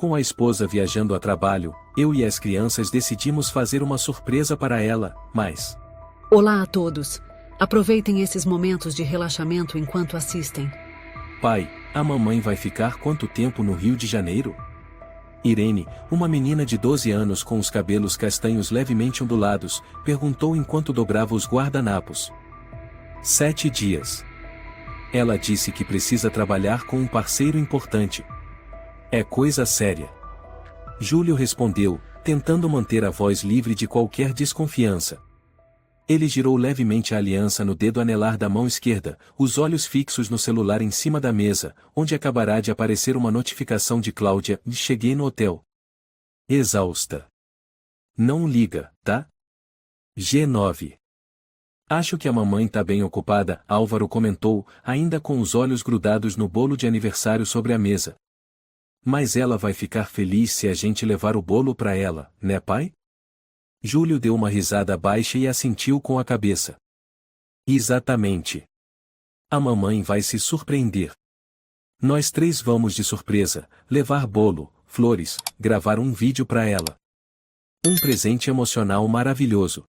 Com a esposa viajando a trabalho, eu e as crianças decidimos fazer uma surpresa para ela, mas... Olá a todos. Aproveitem esses momentos de relaxamento enquanto assistem. Pai, a mamãe vai ficar quanto tempo no Rio de Janeiro? Irene, uma menina de 12 anos com os cabelos castanhos levemente ondulados, perguntou enquanto dobrava os guardanapos. 7 dias. Ela disse que precisa trabalhar com um parceiro importante. É coisa séria. Júlio respondeu, tentando manter a voz livre de qualquer desconfiança. Ele girou levemente a aliança no dedo anelar da mão esquerda, os olhos fixos no celular em cima da mesa, onde acabará de aparecer uma notificação de Cláudia: cheguei no hotel. Exausta. Não liga, tá? G9. Acho que a mamãe tá bem ocupada, Álvaro comentou, ainda com os olhos grudados no bolo de aniversário sobre a mesa. Mas ela vai ficar feliz se a gente levar o bolo pra ela, né, pai? Júlio deu uma risada baixa e assentiu com a cabeça. Exatamente. A mamãe vai se surpreender. Nós 3 vamos de surpresa, levar bolo, flores, gravar um vídeo pra ela. Um presente emocional maravilhoso.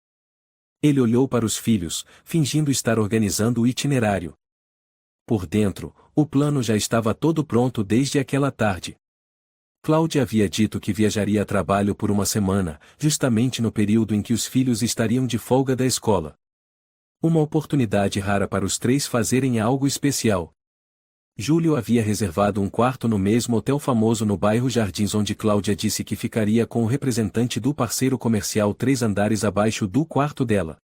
Ele olhou para os filhos, fingindo estar organizando o itinerário. Por dentro, o plano já estava todo pronto desde aquela tarde. Cláudia havia dito que viajaria a trabalho por uma semana, justamente no período em que os filhos estariam de folga da escola. Uma oportunidade rara para os 3 fazerem algo especial. Júlio havia reservado um quarto no mesmo hotel famoso no bairro Jardins, onde Cláudia disse que ficaria com o representante do parceiro comercial 3 andares abaixo do quarto dela.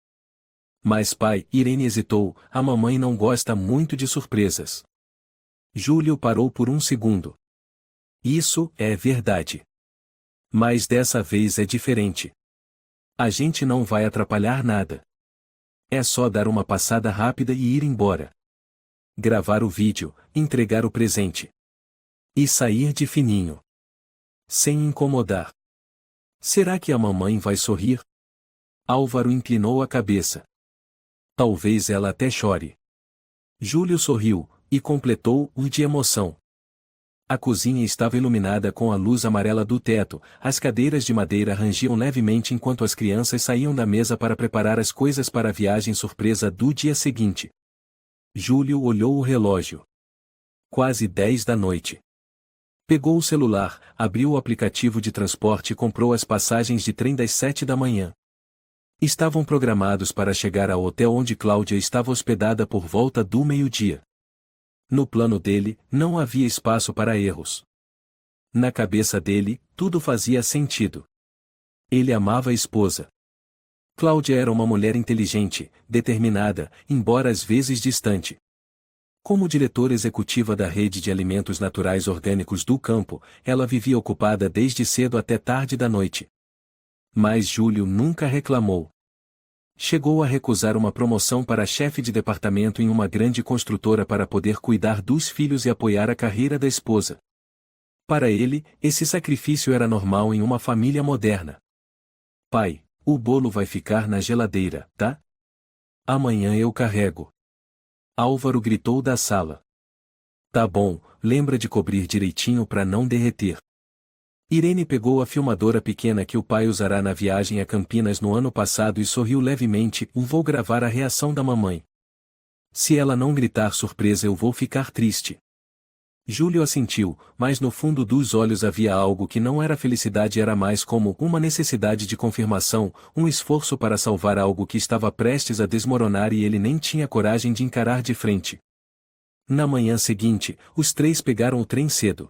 Mas pai, Irene hesitou, a mamãe não gosta muito de surpresas. Júlio parou por um segundo. Isso é verdade. Mas dessa vez é diferente. A gente não vai atrapalhar nada. É só dar uma passada rápida e ir embora. Gravar o vídeo, entregar o presente. E sair de fininho. Sem incomodar. Será que a mamãe vai sorrir? Álvaro inclinou a cabeça. Talvez ela até chore. Júlio sorriu, e completou o de emoção. A cozinha estava iluminada com a luz amarela do teto, as cadeiras de madeira rangiam levemente enquanto as crianças saíam da mesa para preparar as coisas para a viagem surpresa do dia seguinte. Júlio olhou o relógio. Quase 10 da noite. Pegou o celular, abriu o aplicativo de transporte e comprou as passagens de trem das 7 da manhã. Estavam programados para chegar ao hotel onde Cláudia estava hospedada por volta do meio-dia. No plano dele, não havia espaço para erros. Na cabeça dele, tudo fazia sentido. Ele amava a esposa. Cláudia era uma mulher inteligente, determinada, embora às vezes distante. Como diretora executiva da rede de alimentos naturais orgânicos do campo, ela vivia ocupada desde cedo até tarde da noite. Mas Júlio nunca reclamou. Chegou a recusar uma promoção para chefe de departamento em uma grande construtora para poder cuidar dos filhos e apoiar a carreira da esposa. Para ele, esse sacrifício era normal em uma família moderna. Pai, o bolo vai ficar na geladeira, tá? Amanhã eu carrego. Álvaro gritou da sala. Tá bom, lembra de cobrir direitinho para não derreter. Irene pegou a filmadora pequena que o pai usará na viagem a Campinas no ano passado e sorriu levemente. Vou gravar a reação da mamãe. Se ela não gritar surpresa eu vou ficar triste. Júlio assentiu, mas no fundo dos olhos havia algo que não era felicidade, era mais como uma necessidade de confirmação, um esforço para salvar algo que estava prestes a desmoronar e ele nem tinha coragem de encarar de frente. Na manhã seguinte, os 3 pegaram o trem cedo.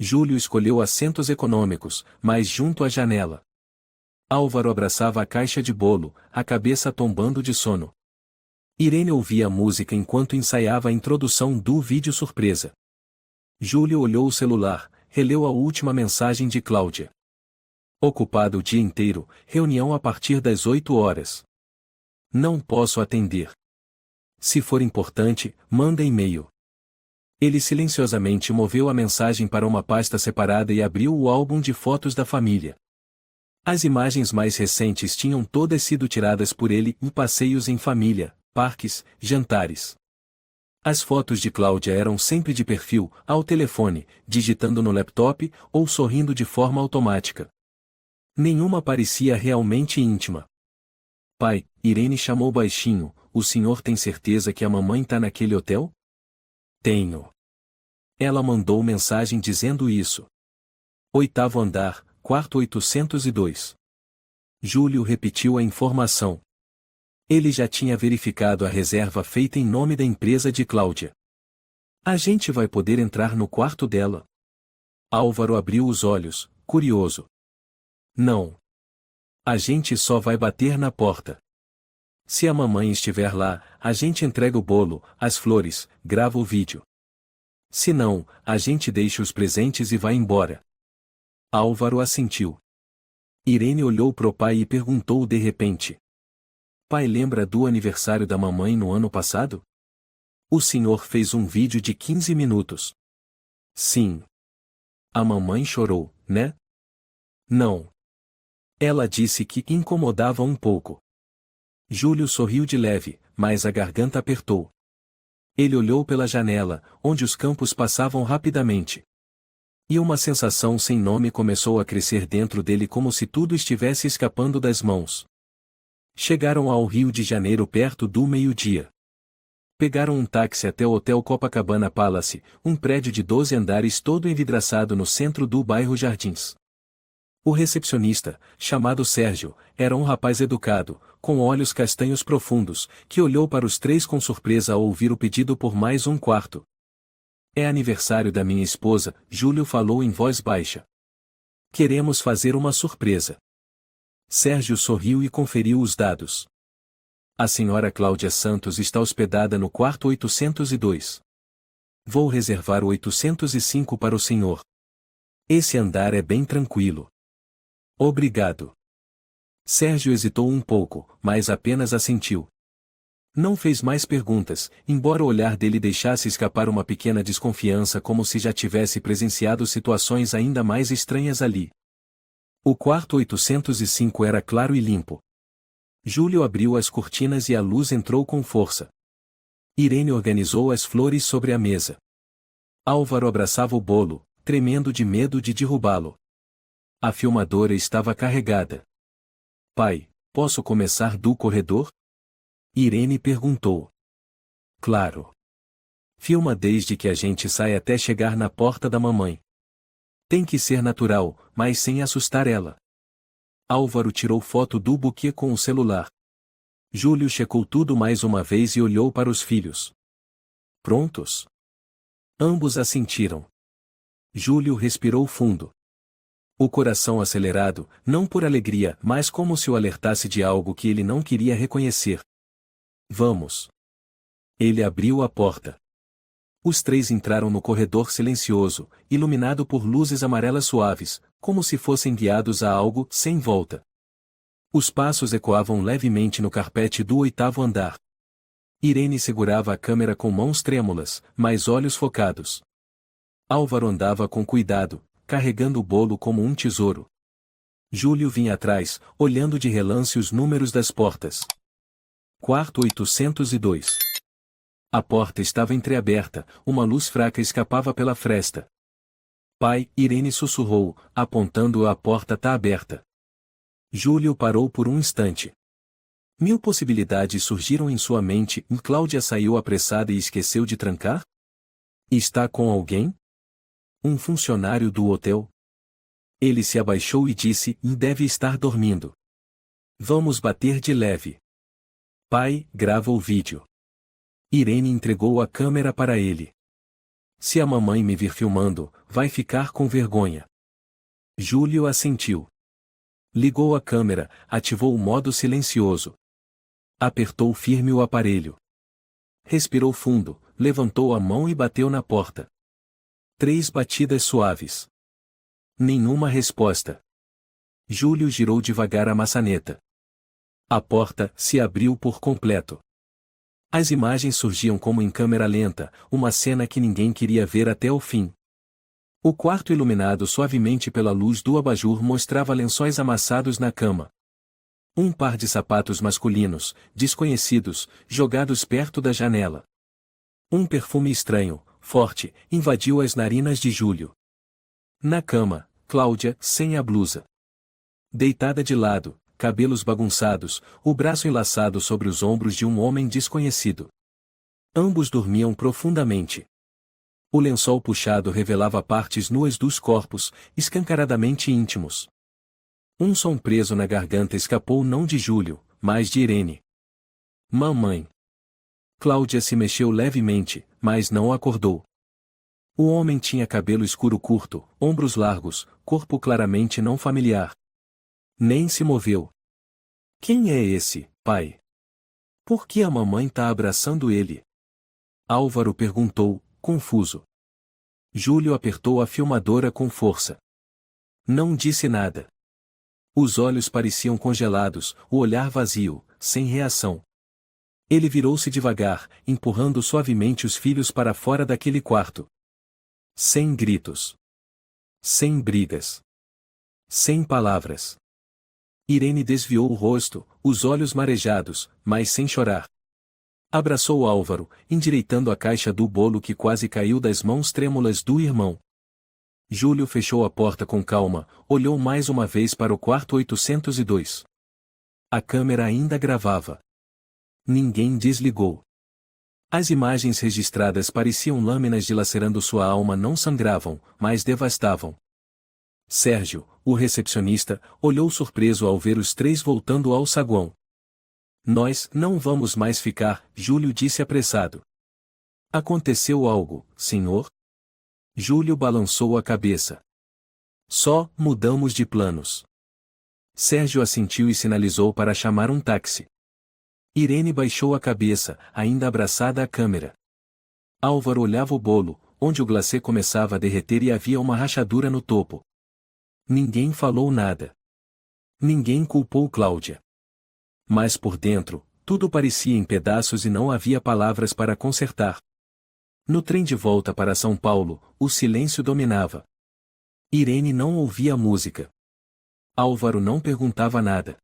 Júlio escolheu assentos econômicos, mas junto à janela. Álvaro abraçava a caixa de bolo, a cabeça tombando de sono. Irene ouvia a música enquanto ensaiava a introdução do vídeo surpresa. Júlio olhou o celular, releu a última mensagem de Cláudia. Ocupado o dia inteiro, reunião a partir das 8 horas. Não posso atender. Se for importante, manda e-mail. Ele silenciosamente moveu a mensagem para uma pasta separada e abriu o álbum de fotos da família. As imagens mais recentes tinham todas sido tiradas por ele em passeios em família, parques, jantares. As fotos de Cláudia eram sempre de perfil, ao telefone, digitando no laptop ou sorrindo de forma automática. Nenhuma parecia realmente íntima. Pai, Irene chamou baixinho, o senhor tem certeza que a mamãe tá naquele hotel? Tenho. Ela mandou mensagem dizendo isso. 8º andar, quarto 802. Júlio repetiu a informação. Ele já tinha verificado a reserva feita em nome da empresa de Cláudia. A gente vai poder entrar no quarto dela? Álvaro abriu os olhos, curioso. Não. A gente só vai bater na porta. Se a mamãe estiver lá, a gente entrega o bolo, as flores, grava o vídeo. Se não, a gente deixa os presentes e vai embora. Álvaro assentiu. Irene olhou pro pai e perguntou de repente. Pai, lembra do aniversário da mamãe no ano passado? O senhor fez um vídeo de 15 minutos. Sim. A mamãe chorou, né? Não. Ela disse que incomodava um pouco. Júlio sorriu de leve, mas a garganta apertou. Ele olhou pela janela, onde os campos passavam rapidamente. E uma sensação sem nome começou a crescer dentro dele como se tudo estivesse escapando das mãos. Chegaram ao Rio de Janeiro perto do meio-dia. Pegaram um táxi até o Hotel Copacabana Palace, um prédio de 12 andares todo envidraçado no centro do bairro Jardins. O recepcionista, chamado Sérgio, era um rapaz educado, com olhos castanhos profundos, que olhou para os três com surpresa ao ouvir o pedido por mais um quarto. É aniversário da minha esposa, Júlio falou em voz baixa. Queremos fazer uma surpresa. Sérgio sorriu e conferiu os dados. A senhora Cláudia Santos está hospedada no quarto 802. Vou reservar o 805 para o senhor. Esse andar é bem tranquilo. Obrigado. Sérgio hesitou um pouco, mas apenas assentiu. Não fez mais perguntas, embora o olhar dele deixasse escapar uma pequena desconfiança como se já tivesse presenciado situações ainda mais estranhas ali. O quarto 805 era claro e limpo. Júlio abriu as cortinas e a luz entrou com força. Irene organizou as flores sobre a mesa. Álvaro abraçava o bolo, tremendo de medo de derrubá-lo. A filmadora estava carregada. Pai, posso começar do corredor? Irene perguntou. Claro. Filma desde que a gente sai até chegar na porta da mamãe. Tem que ser natural, mas sem assustar ela. Álvaro tirou foto do buquê com o celular. Júlio checou tudo mais uma vez e olhou para os filhos. Prontos? Ambos assentiram. Júlio respirou fundo. O coração acelerado, não por alegria, mas como se o alertasse de algo que ele não queria reconhecer. Vamos. Ele abriu a porta. Os três entraram no corredor silencioso, iluminado por luzes amarelas suaves, como se fossem guiados a algo sem volta. Os passos ecoavam levemente no carpete do 8º andar. Irene segurava a câmera com mãos trêmulas, mas olhos focados. Álvaro andava com cuidado, carregando o bolo como um tesouro. Júlio vinha atrás, olhando de relance os números das portas. Quarto 802. A porta estava entreaberta, uma luz fraca escapava pela fresta. Pai, Irene sussurrou, apontando a porta tá aberta. Júlio parou por um instante. Mil possibilidades surgiram em sua mente e Cláudia saiu apressada e esqueceu de trancar? Está com alguém? Um funcionário do hotel? Ele se abaixou e disse, deve estar dormindo. Vamos bater de leve. Pai, grava o vídeo. Irene entregou a câmera para ele. Se a mamãe me vir filmando, vai ficar com vergonha. Júlio assentiu. Ligou a câmera, ativou o modo silencioso. Apertou firme o aparelho. Respirou fundo, levantou a mão e bateu na porta. 3 batidas suaves. Nenhuma resposta. Júlio girou devagar a maçaneta. A porta se abriu por completo. As imagens surgiam como em câmera lenta, uma cena que ninguém queria ver até o fim. O quarto iluminado suavemente pela luz do abajur mostrava lençóis amassados na cama. Um par de sapatos masculinos, desconhecidos, jogados perto da janela. Um perfume estranho, forte, invadiu as narinas de Júlio. Na cama, Cláudia, sem a blusa. Deitada de lado, cabelos bagunçados, o braço enlaçado sobre os ombros de um homem desconhecido. Ambos dormiam profundamente. O lençol puxado revelava partes nuas dos corpos, escancaradamente íntimos. Um som preso na garganta escapou não de Júlio, mas de Irene. Mamãe. Cláudia se mexeu levemente, mas não acordou. O homem tinha cabelo escuro curto, ombros largos, corpo claramente não familiar. Nem se moveu. Quem é esse, pai? Por que a mamãe tá abraçando ele? Álvaro perguntou, confuso. Júlio apertou a filmadora com força. Não disse nada. Os olhos pareciam congelados, o olhar vazio, sem reação. Ele virou-se devagar, empurrando suavemente os filhos para fora daquele quarto. Sem gritos. Sem brigas. Sem palavras. Irene desviou o rosto, os olhos marejados, mas sem chorar. Abraçou Álvaro, endireitando a caixa do bolo que quase caiu das mãos trêmulas do irmão. Júlio fechou a porta com calma, olhou mais uma vez para o quarto 802. A câmera ainda gravava. Ninguém desligou. As imagens registradas pareciam lâminas dilacerando sua alma, não sangravam, mas devastavam. Sérgio, o recepcionista, olhou surpreso ao ver os três voltando ao saguão. Nós não vamos mais ficar, Júlio disse apressado. Aconteceu algo, senhor? Júlio balançou a cabeça. Só mudamos de planos. Sérgio assentiu e sinalizou para chamar um táxi. Irene baixou a cabeça, ainda abraçada à câmera. Álvaro olhava o bolo, onde o glacê começava a derreter e havia uma rachadura no topo. Ninguém falou nada. Ninguém culpou Cláudia. Mas por dentro, tudo parecia em pedaços e não havia palavras para consertar. No trem de volta para São Paulo, o silêncio dominava. Irene não ouvia a música. Álvaro não perguntava nada.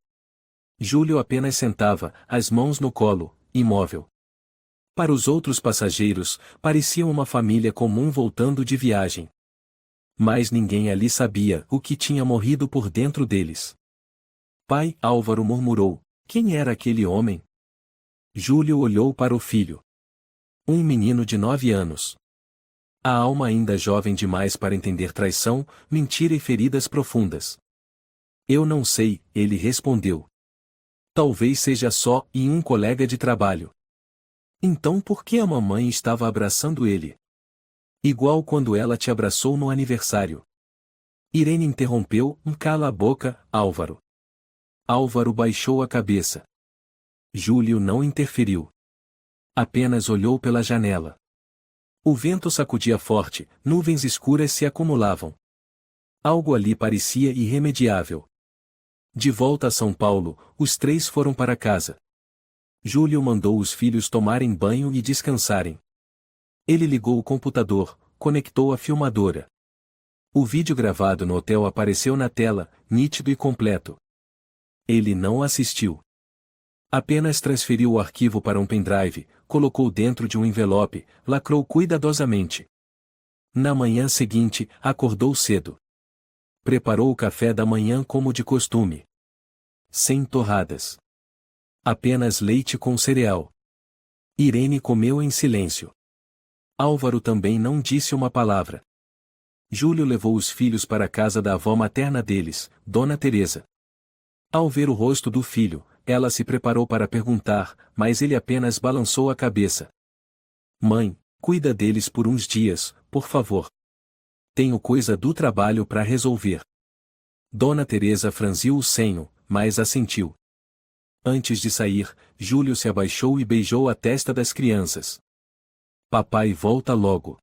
Júlio apenas sentava, as mãos no colo, imóvel. Para os outros passageiros, pareciam uma família comum voltando de viagem. Mas ninguém ali sabia o que tinha morrido por dentro deles. Pai, Álvaro murmurou, quem era aquele homem? Júlio olhou para o filho. Um menino de 9 anos. A alma ainda jovem demais para entender traição, mentira e feridas profundas. Eu não sei, ele respondeu. Talvez seja só um colega de trabalho. Então por que a mamãe estava abraçando ele? Igual quando ela te abraçou no aniversário. Irene interrompeu, cala a boca, Álvaro. Álvaro baixou a cabeça. Júlio não interferiu. Apenas olhou pela janela. O vento sacudia forte, nuvens escuras se acumulavam. Algo ali parecia irremediável. De volta a São Paulo, os três foram para casa. Júlio mandou os filhos tomarem banho e descansarem. Ele ligou o computador, conectou a filmadora. O vídeo gravado no hotel apareceu na tela, nítido e completo. Ele não assistiu. Apenas transferiu o arquivo para um pendrive, colocou dentro de um envelope, lacrou cuidadosamente. Na manhã seguinte, acordou cedo. Preparou o café da manhã como de costume. Sem torradas. Apenas leite com cereal. Irene comeu em silêncio. Álvaro também não disse uma palavra. Júlio levou os filhos para a casa da avó materna deles, Dona Teresa. Ao ver o rosto do filho, ela se preparou para perguntar, mas ele apenas balançou a cabeça. Mãe, cuida deles por uns dias, por favor. Tenho coisa do trabalho para resolver. Dona Teresa franziu o senho, mas assentiu. Antes de sair, Júlio se abaixou e beijou a testa das crianças. Papai volta logo.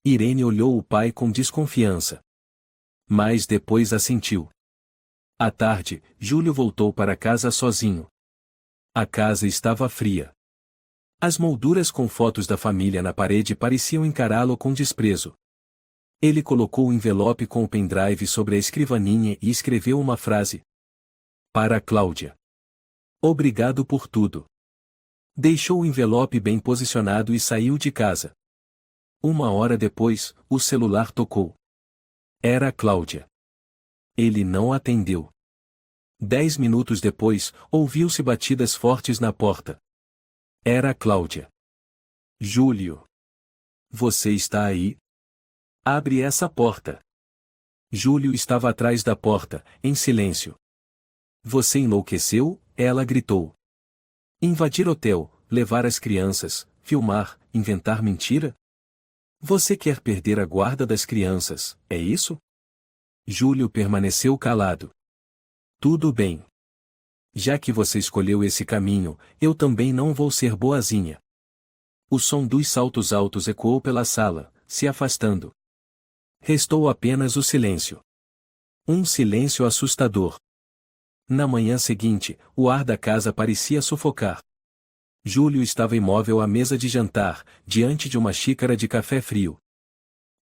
Irene olhou o pai com desconfiança. Mas depois assentiu. À tarde, Júlio voltou para casa sozinho. A casa estava fria. As molduras com fotos da família na parede pareciam encará-lo com desprezo. Ele colocou o envelope com o pendrive sobre a escrivaninha e escreveu uma frase. Para Cláudia. Obrigado por tudo. Deixou o envelope bem posicionado e saiu de casa. 1 hora depois, o celular tocou. Era a Cláudia. Ele não atendeu. 10 minutos depois, ouviu-se batidas fortes na porta. Era a Cláudia. Júlio. Você está aí? Abre essa porta. Júlio estava atrás da porta, em silêncio. Você enlouqueceu? Ela gritou. Invadir hotel, levar as crianças, filmar, inventar mentira? Você quer perder a guarda das crianças, é isso? Júlio permaneceu calado. Tudo bem. Já que você escolheu esse caminho, eu também não vou ser boazinha. O som dos saltos altos ecoou pela sala, se afastando. Restou apenas o silêncio. Um silêncio assustador. Na manhã seguinte, o ar da casa parecia sufocar. Júlio estava imóvel à mesa de jantar, diante de uma xícara de café frio.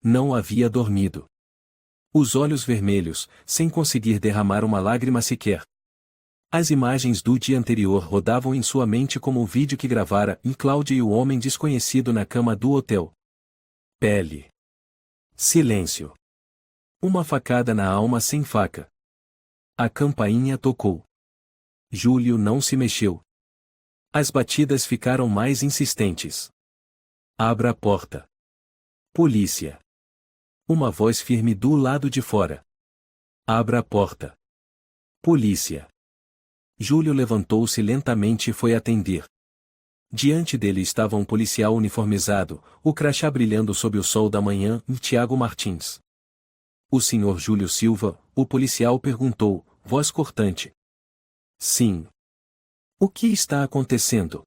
Não havia dormido. Os olhos vermelhos, sem conseguir derramar uma lágrima sequer. As imagens do dia anterior rodavam em sua mente como o vídeo que gravara em Cláudia e o homem desconhecido na cama do hotel. Pele. Silêncio. Uma facada na alma sem faca. A campainha tocou. Júlio não se mexeu. As batidas ficaram mais insistentes. Abra a porta. Polícia. Uma voz firme do lado de fora. Abra a porta. Polícia. Júlio levantou-se lentamente e foi atender. Diante dele estava um policial uniformizado, o crachá brilhando sob o sol da manhã, Tiago Martins. O senhor Júlio Silva, o policial perguntou, voz cortante. Sim. O que está acontecendo?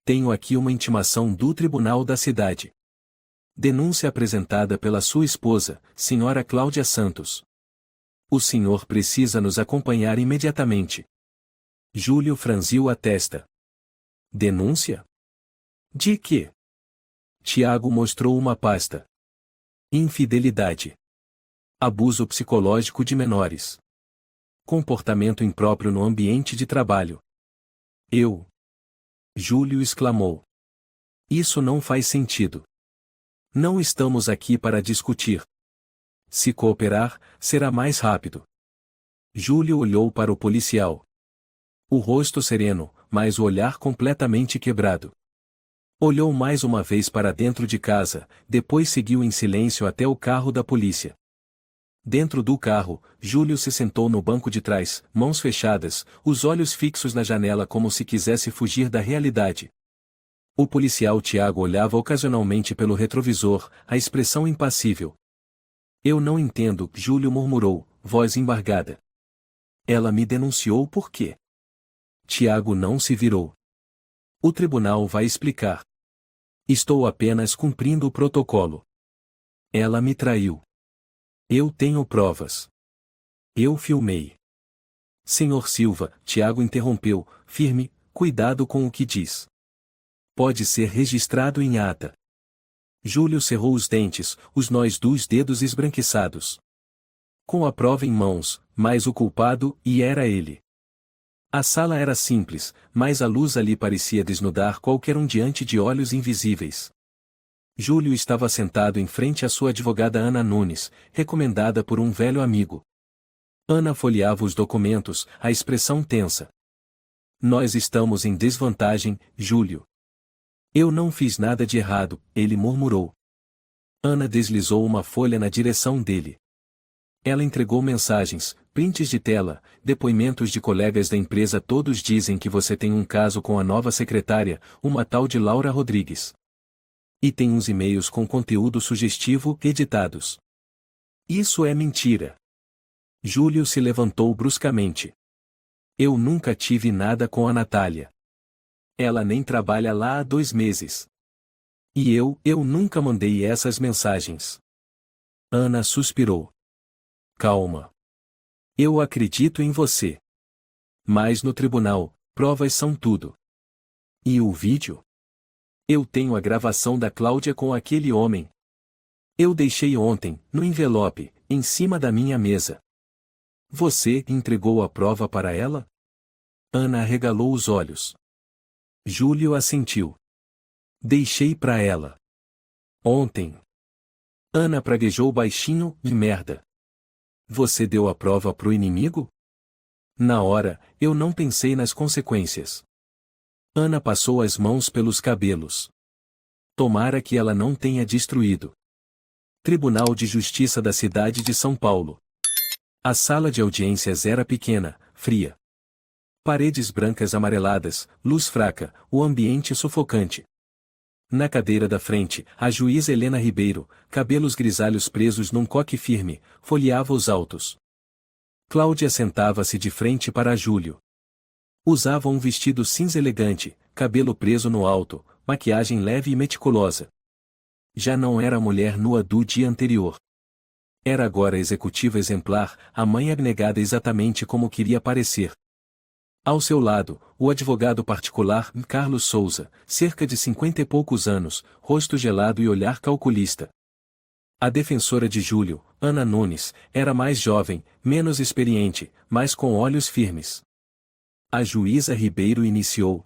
Tenho aqui uma intimação do tribunal da cidade. Denúncia apresentada pela sua esposa, senhora Cláudia Santos. O senhor precisa nos acompanhar imediatamente. Júlio franziu a testa. Denúncia? De quê? Tiago mostrou uma pasta. Infidelidade. Abuso psicológico de menores. Comportamento impróprio no ambiente de trabalho. Júlio exclamou. Isso não faz sentido. Não estamos aqui para discutir. Se cooperar, será mais rápido. Júlio olhou para o policial. O rosto sereno, mas o olhar completamente quebrado. Olhou mais uma vez para dentro de casa, depois seguiu em silêncio até o carro da polícia. Dentro do carro, Júlio se sentou no banco de trás, mãos fechadas, os olhos fixos na janela como se quisesse fugir da realidade. O policial Tiago olhava ocasionalmente pelo retrovisor, a expressão impassível. Eu não entendo, Júlio murmurou, voz embargada. Ela me denunciou por quê? Tiago não se virou. O tribunal vai explicar. Estou apenas cumprindo o protocolo. Ela me traiu. Eu tenho provas. Eu filmei. Senhor Silva, Tiago interrompeu, firme, cuidado com o que diz. Pode ser registrado em ata. Júlio cerrou os dentes, os nós dos dedos esbranquiçados. Com a prova em mãos, mas o culpado, e era ele. A sala era simples, mas a luz ali parecia desnudar qualquer um diante de olhos invisíveis. Júlio estava sentado em frente à sua advogada Ana Nunes, recomendada por um velho amigo. Ana folheava os documentos, a expressão tensa. Nós estamos em desvantagem, Júlio. Eu não fiz nada de errado, ele murmurou. Ana deslizou uma folha na direção dele. Ela entregou mensagens, prints de tela, depoimentos de colegas da empresa. Todos dizem que você tem um caso com a nova secretária, uma tal de Laura Rodrigues. E tem uns e-mails com conteúdo sugestivo, editados. Isso é mentira. Júlio se levantou bruscamente. Eu nunca tive nada com a Natália. Ela nem trabalha lá há 2 meses. E eu nunca mandei essas mensagens. Ana suspirou. Calma. Eu acredito em você. Mas no tribunal, provas são tudo. E o vídeo? Eu tenho a gravação da Cláudia com aquele homem. Eu deixei ontem, no envelope, em cima da minha mesa. Você entregou a prova para ela? Ana arregalou os olhos. Júlio assentiu. Deixei pra ela. Ontem. Ana praguejou baixinho, de merda. Você deu a prova pro inimigo? Na hora, eu não pensei nas consequências. Ana passou as mãos pelos cabelos. Tomara que ela não tenha destruído. Tribunal de Justiça da cidade de São Paulo. A sala de audiências era pequena, fria. Paredes brancas amareladas, luz fraca, o ambiente sufocante. Na cadeira da frente, a juíza Helena Ribeiro, cabelos grisalhos presos num coque firme, folheava os autos. Cláudia sentava-se de frente para Júlio. Usava um vestido cinza elegante, cabelo preso no alto, maquiagem leve e meticulosa. Já não era a mulher nua do dia anterior. Era agora a executiva exemplar, a mãe abnegada exatamente como queria parecer. Ao seu lado, o advogado particular, Carlos Souza, cerca de 50 e poucos anos, rosto gelado e olhar calculista. A defensora de Júlio, Ana Nunes, era mais jovem, menos experiente, mas com olhos firmes. A juíza Ribeiro iniciou.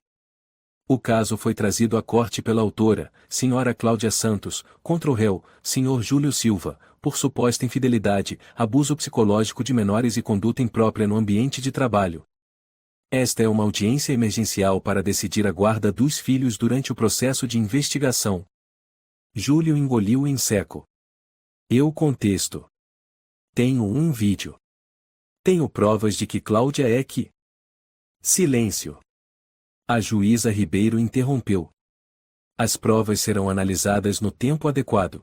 O caso foi trazido à corte pela autora, senhora Cláudia Santos, contra o réu, senhor Júlio Silva, por suposta infidelidade, abuso psicológico de menores e conduta imprópria no ambiente de trabalho. Esta é uma audiência emergencial para decidir a guarda dos filhos durante o processo de investigação. Júlio engoliu em seco. Eu contesto. Tenho um vídeo. Tenho provas de que Cláudia é que... Silêncio. A juíza Ribeiro interrompeu. As provas serão analisadas no tempo adequado.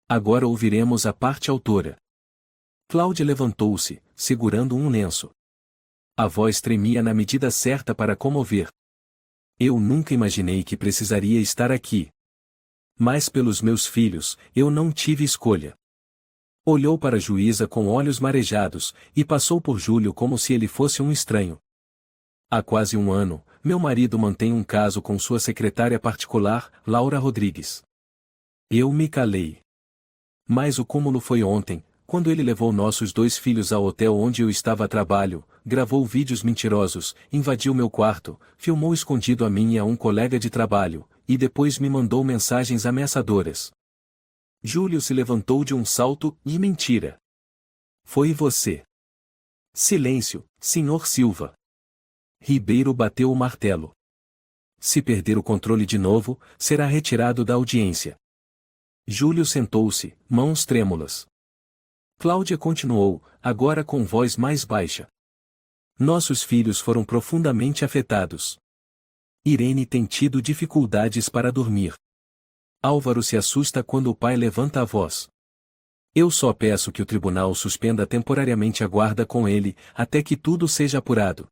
Agora ouviremos a parte autora. Cláudia levantou-se, segurando um lenço. A voz tremia na medida certa para comover. Eu nunca imaginei que precisaria estar aqui. Mas pelos meus filhos, eu não tive escolha. Olhou para a juíza com olhos marejados, e passou por Júlio como se ele fosse um estranho. Há quase um ano, meu marido mantém um caso com sua secretária particular, Laura Rodrigues. Eu me calei. Mas o cúmulo foi ontem, quando ele levou nossos 2 filhos ao hotel onde eu estava a trabalho, gravou vídeos mentirosos, invadiu meu quarto, filmou escondido a mim e a um colega de trabalho, e depois me mandou mensagens ameaçadoras. Júlio se levantou de um salto, e mentira. Foi você. Silêncio, senhor Silva. Ribeiro bateu o martelo. Se perder o controle de novo, será retirado da audiência. Júlio sentou-se, mãos trêmulas. Cláudia continuou, agora com voz mais baixa. Nossos filhos foram profundamente afetados. Irene tem tido dificuldades para dormir. Álvaro se assusta quando o pai levanta a voz. Eu só peço que o tribunal suspenda temporariamente a guarda com ele, até que tudo seja apurado.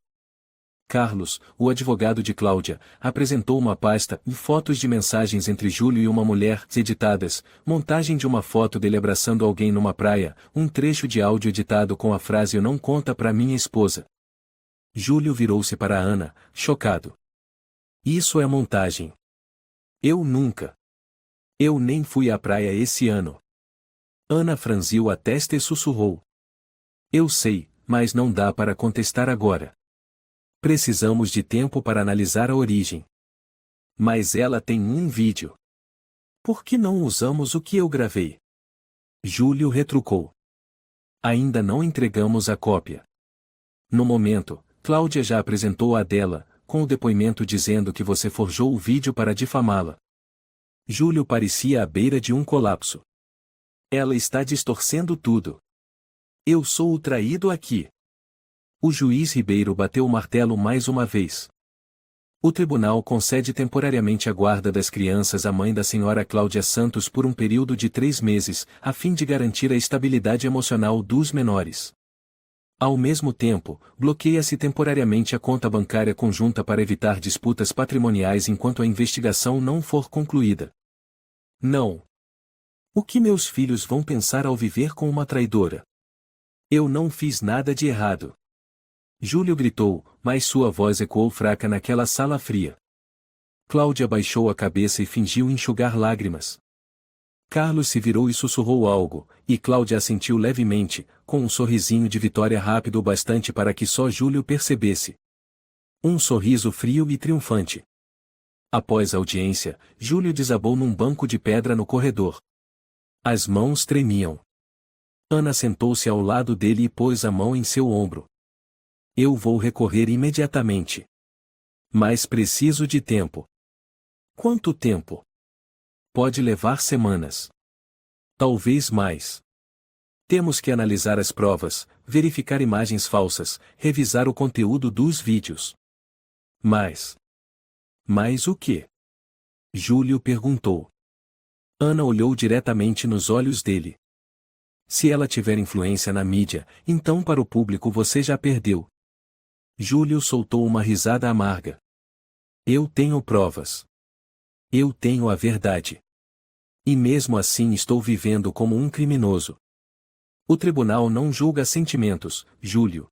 Carlos, o advogado de Cláudia, apresentou uma pasta e fotos de mensagens entre Júlio e uma mulher, editadas, montagem de uma foto dele abraçando alguém numa praia, um trecho de áudio editado com a frase "Eu não conta pra minha esposa". Júlio virou-se para Ana, chocado. Isso é montagem. Eu nunca. Eu nem fui à praia esse ano. Ana franziu a testa e sussurrou. Eu sei, mas não dá para contestar agora. Precisamos de tempo para analisar a origem. Mas ela tem um vídeo. Por que não usamos o que eu gravei? Júlio retrucou. Ainda não entregamos a cópia. No momento, Cláudia já apresentou a dela, com o depoimento dizendo que você forjou o vídeo para difamá-la. Júlio parecia à beira de um colapso. Ela está distorcendo tudo. Eu sou o traído aqui. O juiz Ribeiro bateu o martelo mais uma vez. O tribunal concede temporariamente a guarda das crianças à mãe da senhora Cláudia Santos por um período de 3 meses, a fim de garantir a estabilidade emocional dos menores. Ao mesmo tempo, bloqueia-se temporariamente a conta bancária conjunta para evitar disputas patrimoniais enquanto a investigação não for concluída. Não. O que meus filhos vão pensar ao viver com uma traidora? Eu não fiz nada de errado. Júlio gritou, mas sua voz ecoou fraca naquela sala fria. Cláudia baixou a cabeça e fingiu enxugar lágrimas. Carlos se virou e sussurrou algo, e Cláudia assentiu levemente, com um sorrisinho de vitória rápido o bastante para que só Júlio percebesse. Um sorriso frio e triunfante. Após a audiência, Júlio desabou num banco de pedra no corredor. As mãos tremiam. Ana sentou-se ao lado dele e pôs a mão em seu ombro. Eu vou recorrer imediatamente. Mas preciso de tempo. Quanto tempo? Pode levar semanas. Talvez mais. Temos que analisar as provas, verificar imagens falsas, revisar o conteúdo dos vídeos. Mas o quê? Júlio perguntou. Ana olhou diretamente nos olhos dele. Se ela tiver influência na mídia, então para o público você já perdeu. Júlio soltou uma risada amarga. Eu tenho provas. Eu tenho a verdade. E mesmo assim estou vivendo como um criminoso. O tribunal não julga sentimentos, Júlio.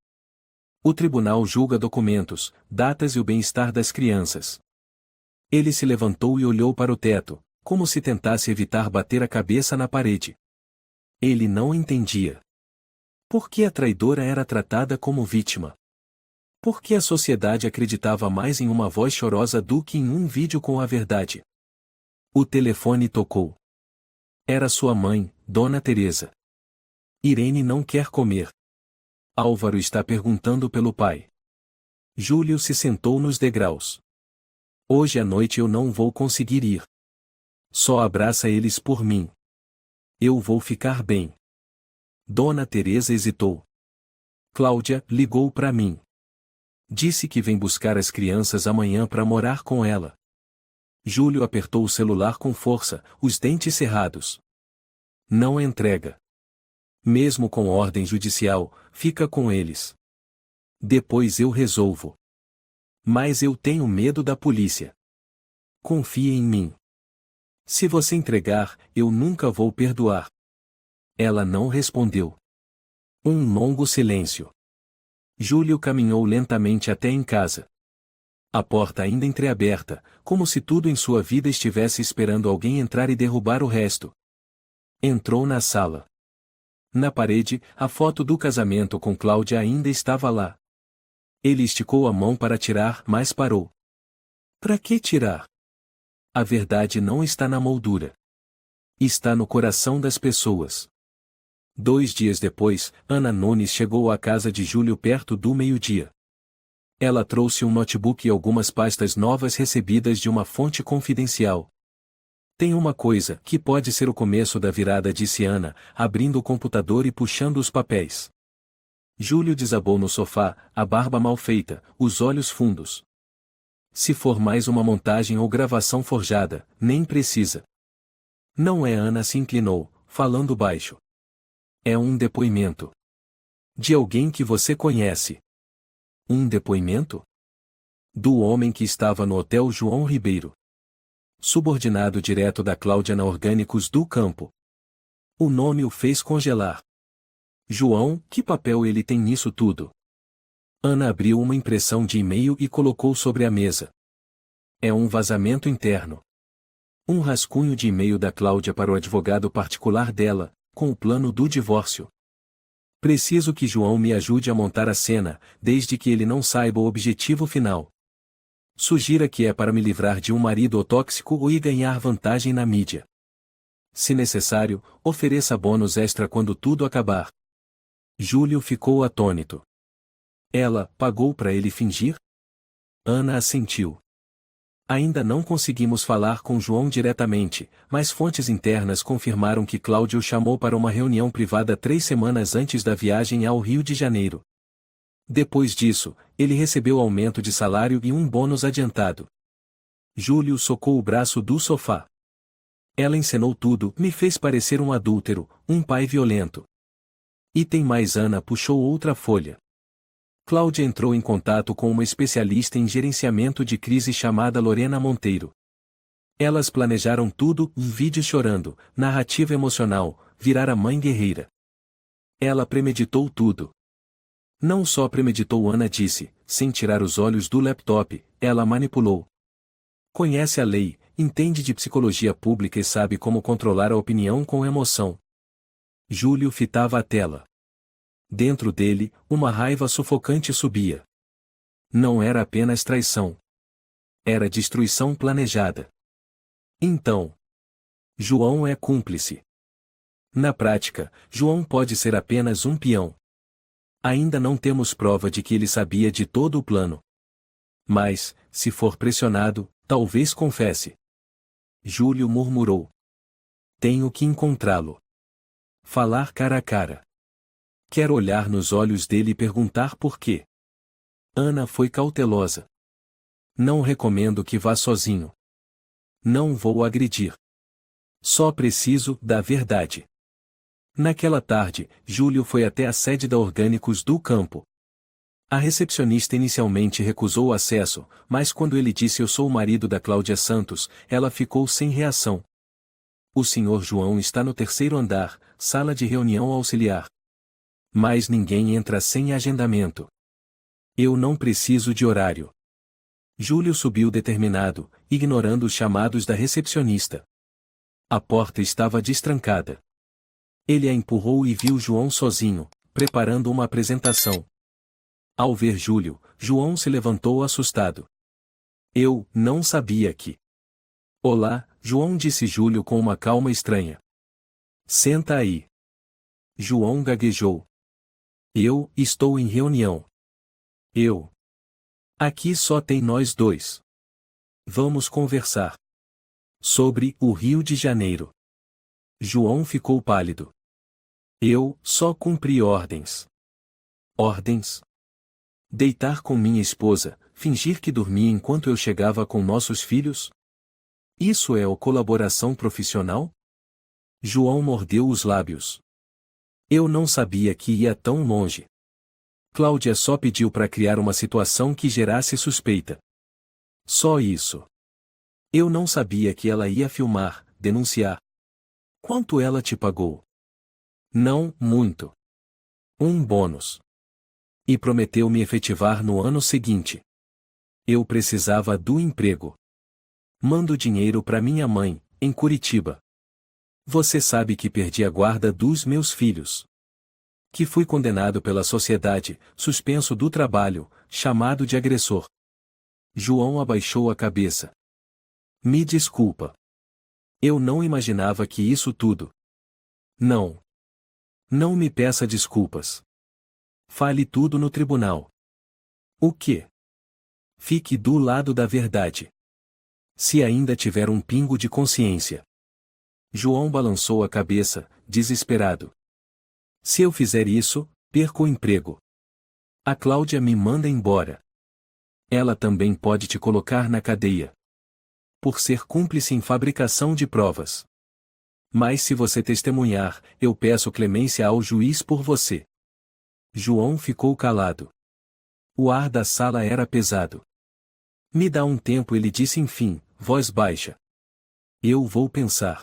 O tribunal julga documentos, datas e o bem-estar das crianças. Ele se levantou e olhou para o teto, como se tentasse evitar bater a cabeça na parede. Ele não entendia. Por que a traidora era tratada como vítima? Por que a sociedade acreditava mais em uma voz chorosa do que em um vídeo com a verdade? O telefone tocou. Era sua mãe, Dona Teresa. Irene não quer comer. Álvaro está perguntando pelo pai. Júlio se sentou nos degraus. Hoje à noite eu não vou conseguir ir. Só abraça eles por mim. Eu vou ficar bem. Dona Teresa hesitou. Cláudia ligou para mim. Disse que vem buscar as crianças amanhã para morar com ela. Júlio apertou o celular com força, os dentes cerrados. Não entrega. Mesmo com ordem judicial, fica com eles. Depois eu resolvo. Mas eu tenho medo da polícia. Confie em mim. Se você entregar, eu nunca vou perdoar. Ela não respondeu. Um longo silêncio. Júlio caminhou lentamente até em casa. A porta ainda entreaberta, como se tudo em sua vida estivesse esperando alguém entrar e derrubar o resto. Entrou na sala. Na parede, a foto do casamento com Cláudia ainda estava lá. Ele esticou a mão para tirar, mas parou. Para que tirar? A verdade não está na moldura. Está no coração das pessoas. 2 dias depois, Ana Nunes chegou à casa de Júlio perto do meio-dia. Ela trouxe um notebook e algumas pastas novas recebidas de uma fonte confidencial. Tem uma coisa que pode ser o começo da virada, disse Ana, abrindo o computador e puxando os papéis. Júlio desabou no sofá, a barba mal feita, os olhos fundos. Se for mais uma montagem ou gravação forjada, nem precisa. Não é. Ana se inclinou, falando baixo. É um depoimento. De alguém que você conhece. Um depoimento? Do homem que estava no Hotel João Ribeiro. Subordinado direto da Cláudia na Orgânicos do Campo. O nome o fez congelar. João, que papel ele tem nisso tudo? Ana abriu uma impressão de e-mail e colocou sobre a mesa. É um vazamento interno. Um rascunho de e-mail da Cláudia para o advogado particular dela, com o plano do divórcio. Preciso que João me ajude a montar a cena, desde que ele não saiba o objetivo final. Sugira que é para me livrar de um marido tóxico e ganhar vantagem na mídia. Se necessário, ofereça bônus extra quando tudo acabar. Júlio ficou atônito. Ela pagou para ele fingir? Ana assentiu. Ainda não conseguimos falar com João diretamente, mas fontes internas confirmaram que Cláudio o chamou para uma reunião privada 3 semanas antes da viagem ao Rio de Janeiro. Depois disso, ele recebeu aumento de salário e um bônus adiantado. Júlio socou o braço do sofá. Ela encenou tudo, me fez parecer um adúltero, um pai violento. E tem mais. Ana puxou outra folha. Cláudia entrou em contato com uma especialista em gerenciamento de crise chamada Lorena Monteiro. Elas planejaram tudo, um vídeo chorando, narrativa emocional, virar a mãe guerreira. Ela premeditou tudo. Não só premeditou, Ana disse, sem tirar os olhos do laptop, ela manipulou. Conhece a lei, entende de psicologia pública e sabe como controlar a opinião com emoção. Júlio fitava a tela. Dentro dele, uma raiva sufocante subia. Não era apenas traição. Era destruição planejada. Então, João é cúmplice. Na prática, João pode ser apenas um peão. Ainda não temos prova de que ele sabia de todo o plano. Mas, se for pressionado, talvez confesse. Júlio murmurou. Tenho que encontrá-lo. Falar cara a cara. Quero olhar nos olhos dele e perguntar por quê. Ana foi cautelosa. Não recomendo que vá sozinho. Não vou agredir. Só preciso da verdade. Naquela tarde, Júlio foi até a sede da Orgânicos do Campo. A recepcionista inicialmente recusou o acesso, mas quando ele disse eu sou o marido da Cláudia Santos, ela ficou sem reação. O senhor João está no 3º andar, sala de reunião auxiliar. Mas ninguém entra sem agendamento. Eu não preciso de horário. Júlio subiu determinado, ignorando os chamados da recepcionista. A porta estava destrancada. Ele a empurrou e viu João sozinho, preparando uma apresentação. Ao ver Júlio, João se levantou assustado. Eu não sabia que. Olá, João, disse Júlio com uma calma estranha. Senta aí. João gaguejou. Eu estou em reunião. Aqui só tem nós dois. Vamos conversar. Sobre o Rio de Janeiro. João ficou pálido. Eu só cumpri ordens. Ordens? Deitar com minha esposa, fingir que dormia enquanto eu chegava com nossos filhos? Isso é colaboração profissional? João mordeu os lábios. Eu não sabia que ia tão longe. Cláudia só pediu para criar uma situação que gerasse suspeita. Só isso. Eu não sabia que ela ia filmar, denunciar. Quanto ela te pagou? Não, muito. Um bônus. E prometeu me efetivar no ano seguinte. Eu precisava do emprego. Mando dinheiro para minha mãe, em Curitiba. Você sabe que perdi a guarda dos meus filhos. Que fui condenado pela sociedade, suspenso do trabalho, chamado de agressor. João abaixou a cabeça. Me desculpa. Eu não imaginava que isso tudo. Não. Não me peça desculpas. Fale tudo no tribunal. O quê? Fique do lado da verdade. Se ainda tiver um pingo de consciência. João balançou a cabeça, desesperado. Se eu fizer isso, perco o emprego. A Cláudia me manda embora. Ela também pode te colocar na cadeia. Por ser cúmplice em fabricação de provas. Mas se você testemunhar, eu peço clemência ao juiz por você. João ficou calado. O ar da sala era pesado. Me dá um tempo, ele disse enfim, voz baixa. Eu vou pensar.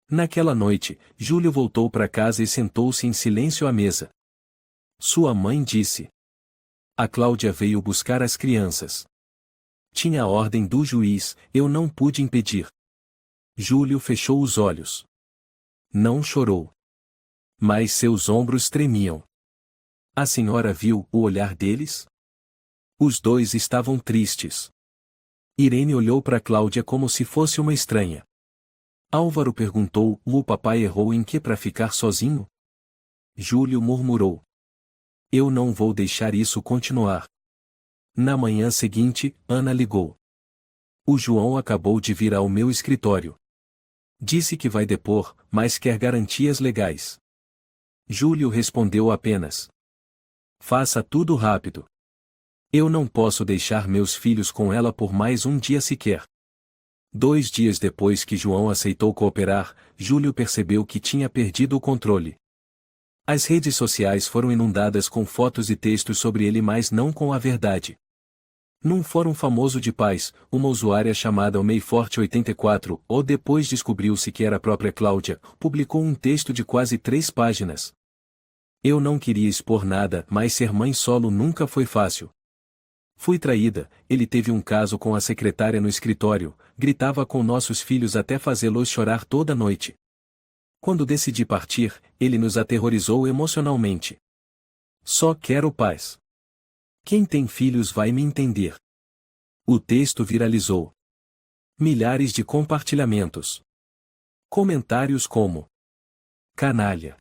Naquela noite, Júlio voltou para casa e sentou-se em silêncio à mesa. Sua mãe disse. A Cláudia veio buscar as crianças. Tinha a ordem do juiz, eu não pude impedir. Júlio fechou os olhos. Não chorou. Mas seus ombros tremiam. A senhora viu o olhar deles? Os dois estavam tristes. Irene olhou para Cláudia como se fosse uma estranha. Álvaro perguntou, o papai errou em que para ficar sozinho? Júlio murmurou. Eu não vou deixar isso continuar. Na manhã seguinte, Ana ligou. O João acabou de vir ao meu escritório. Disse que vai depor, mas quer garantias legais. Júlio respondeu apenas. Faça tudo rápido. Eu não posso deixar meus filhos com ela por mais um dia sequer. 2 dias depois que João aceitou cooperar, Júlio percebeu que tinha perdido o controle. As redes sociais foram inundadas com fotos e textos sobre ele, mas não com a verdade. Num fórum famoso de pais, uma usuária chamada Meiforte84, ou depois descobriu-se que era a própria Cláudia, publicou um texto de quase 3 páginas. Eu não queria expor nada, mas ser mãe solo nunca foi fácil. Fui traída, ele teve um caso com a secretária no escritório, gritava com nossos filhos até fazê-los chorar toda noite. Quando decidi partir, ele nos aterrorizou emocionalmente. Só quero paz. Quem tem filhos vai me entender. O texto viralizou. Milhares de compartilhamentos. Comentários como: canalha.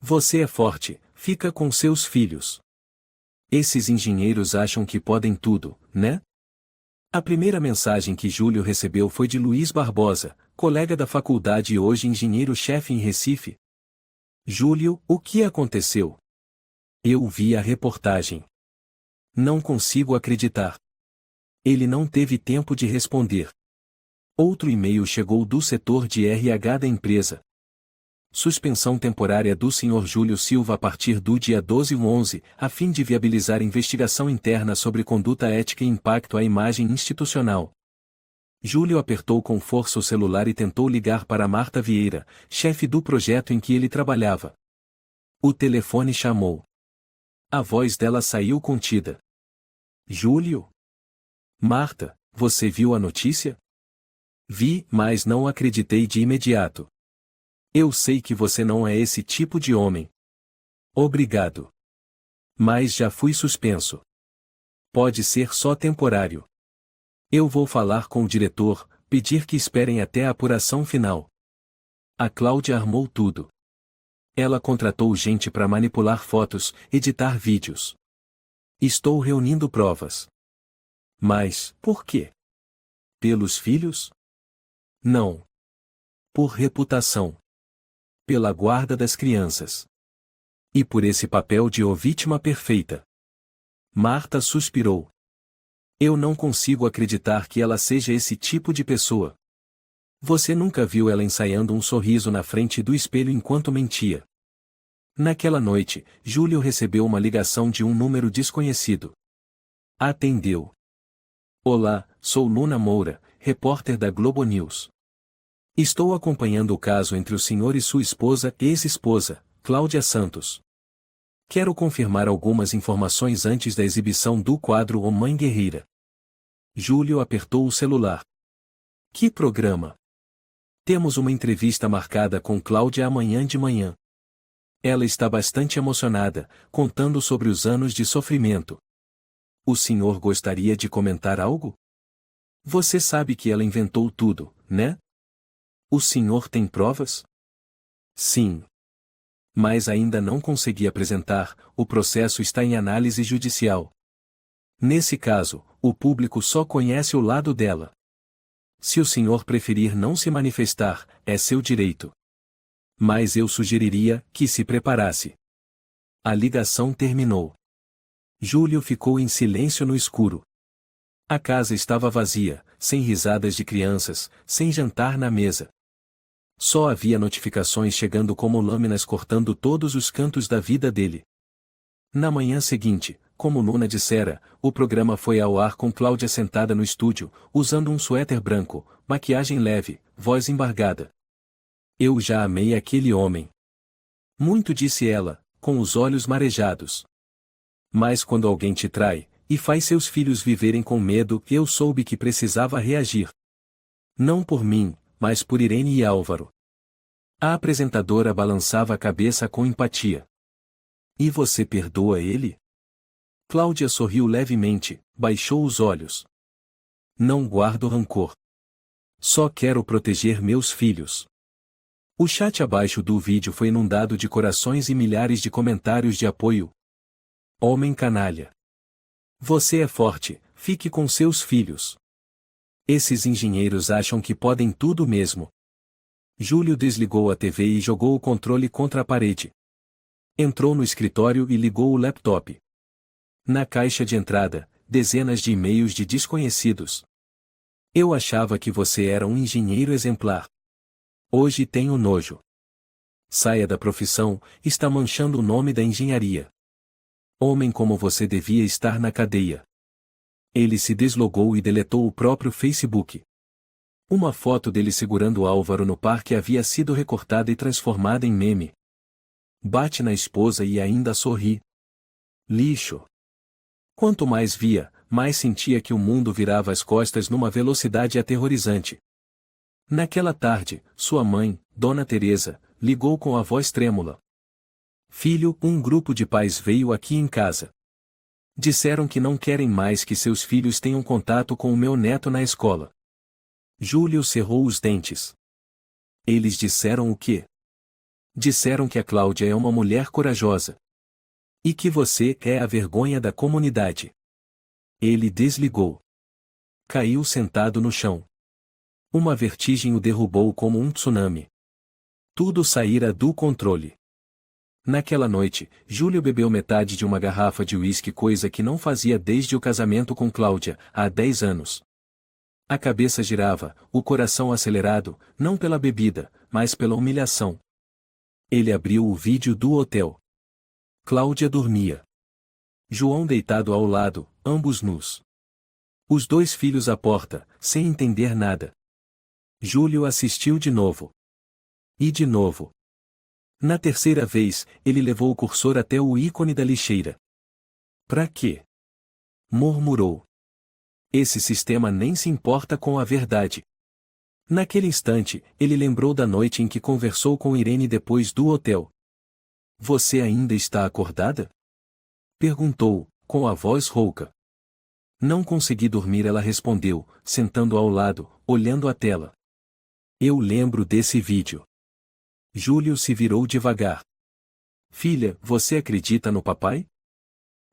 Você é forte, fica com seus filhos. Esses engenheiros acham que podem tudo, né? A primeira mensagem que Júlio recebeu foi de Luiz Barbosa, colega da faculdade e hoje engenheiro-chefe em Recife. Júlio, o que aconteceu? Eu vi a reportagem. Não consigo acreditar. Ele não teve tempo de responder. Outro e-mail chegou do setor de RH da empresa. Suspensão temporária do Sr. Júlio Silva a partir do dia 12/11, a fim de viabilizar investigação interna sobre conduta ética e impacto à imagem institucional. Júlio apertou com força o celular e tentou ligar para Marta Vieira, chefe do projeto em que ele trabalhava. O telefone chamou. A voz dela saiu contida. Júlio? Marta, você viu a notícia? Vi, mas não acreditei de imediato. Eu sei que você não é esse tipo de homem. Obrigado. Mas já fui suspenso. Pode ser só temporário. Eu vou falar com o diretor, pedir que esperem até a apuração final. A Cláudia armou tudo. Ela contratou gente para manipular fotos, editar vídeos. Estou reunindo provas. Mas, por quê? Pelos filhos? Não. Por reputação. Pela guarda das crianças. E por esse papel de vítima perfeita. Marta suspirou. Eu não consigo acreditar que ela seja esse tipo de pessoa. Você nunca viu ela ensaiando um sorriso na frente do espelho enquanto mentia. Naquela noite, Júlio recebeu uma ligação de um número desconhecido. Atendeu. Olá, sou Luna Moura, repórter da Globo News. Estou acompanhando o caso entre o senhor e sua esposa, ex-esposa, Cláudia Santos. Quero confirmar algumas informações antes da exibição do quadro O Mãe Guerreira. Júlio apertou o celular. Que programa? Temos uma entrevista marcada com Cláudia amanhã de manhã. Ela está bastante emocionada, contando sobre os anos de sofrimento. O senhor gostaria de comentar algo? Você sabe que ela inventou tudo, né? O senhor tem provas? Sim. Mas ainda não consegui apresentar, o processo está em análise judicial. Nesse caso, o público só conhece o lado dela. Se o senhor preferir não se manifestar, é seu direito. Mas eu sugeriria que se preparasse. A ligação terminou. Júlio ficou em silêncio no escuro. A casa estava vazia, sem risadas de crianças, sem jantar na mesa. Só havia notificações chegando como lâminas cortando todos os cantos da vida dele. Na manhã seguinte, como Luna dissera, o programa foi ao ar com Cláudia sentada no estúdio, usando um suéter branco, maquiagem leve, voz embargada. Eu já amei aquele homem. Muito, disse ela, com os olhos marejados. Mas quando alguém te trai, e faz seus filhos viverem com medo, eu soube que precisava reagir. Não por mim, mas por Irene e Álvaro. A apresentadora balançava a cabeça com empatia. E você perdoa ele? Cláudia sorriu levemente, baixou os olhos. Não guardo rancor. Só quero proteger meus filhos. O chat abaixo do vídeo foi inundado de corações e milhares de comentários de apoio. Homem canalha. Você é forte, fique com seus filhos. Esses engenheiros acham que podem tudo mesmo. Júlio desligou a TV e jogou o controle contra a parede. Entrou no escritório e ligou o laptop. Na caixa de entrada, dezenas de e-mails de desconhecidos. Eu achava que você era um engenheiro exemplar. Hoje tenho nojo. Saia da profissão, está manchando o nome da engenharia. Homem como você devia estar na cadeia. Ele se deslogou e deletou o próprio Facebook. Uma foto dele segurando Álvaro no parque havia sido recortada e transformada em meme. Bate na esposa e ainda sorri. Lixo. Quanto mais via, mais sentia que o mundo virava as costas numa velocidade aterrorizante. Naquela tarde, sua mãe, Dona Teresa, ligou com a voz trêmula. Filho, um grupo de pais veio aqui em casa. Disseram que não querem mais que seus filhos tenham contato com o meu neto na escola. Júlio cerrou os dentes. Eles disseram o quê? Disseram que a Cláudia é uma mulher corajosa. E que você é a vergonha da comunidade. Ele desligou. Caiu sentado no chão. Uma vertigem o derrubou como um tsunami. Tudo saíra do controle. Naquela noite, Júlio bebeu metade de uma garrafa de uísque, coisa que não fazia desde o casamento com Cláudia, há 10 anos. A cabeça girava, o coração acelerado, não pela bebida, mas pela humilhação. Ele abriu o vídeo do hotel. Cláudia dormia. João deitado ao lado, ambos nus. Os 2 filhos à porta, sem entender nada. Júlio assistiu de novo. E de novo. Na terceira vez, ele levou o cursor até o ícone da lixeira. Pra quê? Murmurou. Esse sistema nem se importa com a verdade. Naquele instante, ele lembrou da noite em que conversou com Irene depois do hotel. Você ainda está acordada? Perguntou, com a voz rouca. Não consegui dormir, ela respondeu, sentando ao lado, olhando a tela. Eu lembro desse vídeo. Júlio se virou devagar. Filha, você acredita no papai?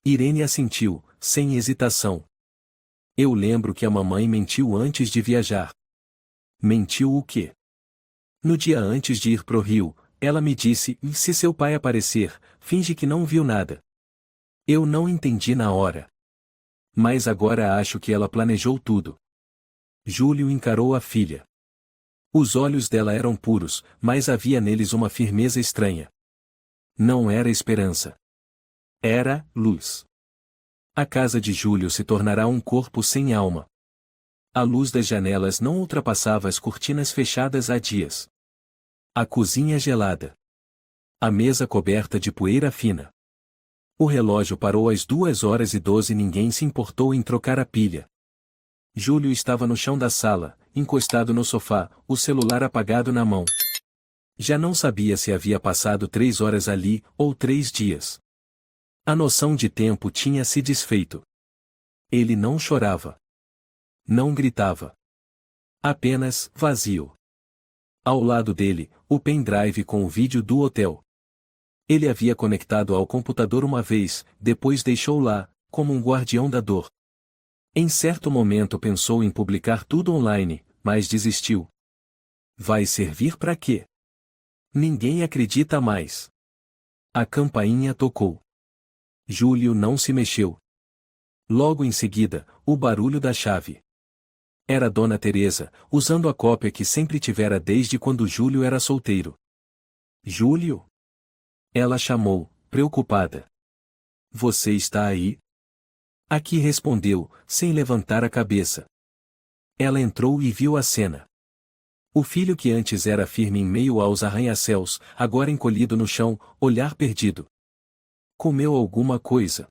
Irene assentiu, sem hesitação. Eu lembro que a mamãe mentiu antes de viajar. Mentiu o quê? No dia antes de ir pro Rio, ela me disse, se seu pai aparecer, finge que não viu nada. Eu não entendi na hora. Mas agora acho que ela planejou tudo. Júlio encarou a filha. Os olhos dela eram puros, mas havia neles uma firmeza estranha. Não era esperança. Era luz. A casa de Júlio se tornará um corpo sem alma. A luz das janelas não ultrapassava as cortinas fechadas há dias. A cozinha gelada. A mesa coberta de poeira fina. O relógio parou às 2h12 e ninguém se importou em trocar a pilha. Júlio estava no chão da sala, encostado no sofá, o celular apagado na mão. Já não sabia se havia passado 3 horas ali, ou 3 dias. A noção de tempo tinha se desfeito. Ele não chorava. Não gritava. Apenas, vazio. Ao lado dele, o pendrive com o vídeo do hotel. Ele havia conectado ao computador uma vez, depois deixou lá, como um guardião da dor. Em certo momento pensou em publicar tudo online, mas desistiu. Vai servir para quê? Ninguém acredita mais. A campainha tocou. Júlio não se mexeu. Logo em seguida, o barulho da chave. Era Dona Teresa, usando a cópia que sempre tivera desde quando Júlio era solteiro. Júlio? Ela chamou, preocupada. Você está aí? Aqui respondeu, sem levantar a cabeça. Ela entrou e viu a cena. O filho que antes era firme em meio aos arranha-céus, agora encolhido no chão, olhar perdido. Comeu alguma coisa?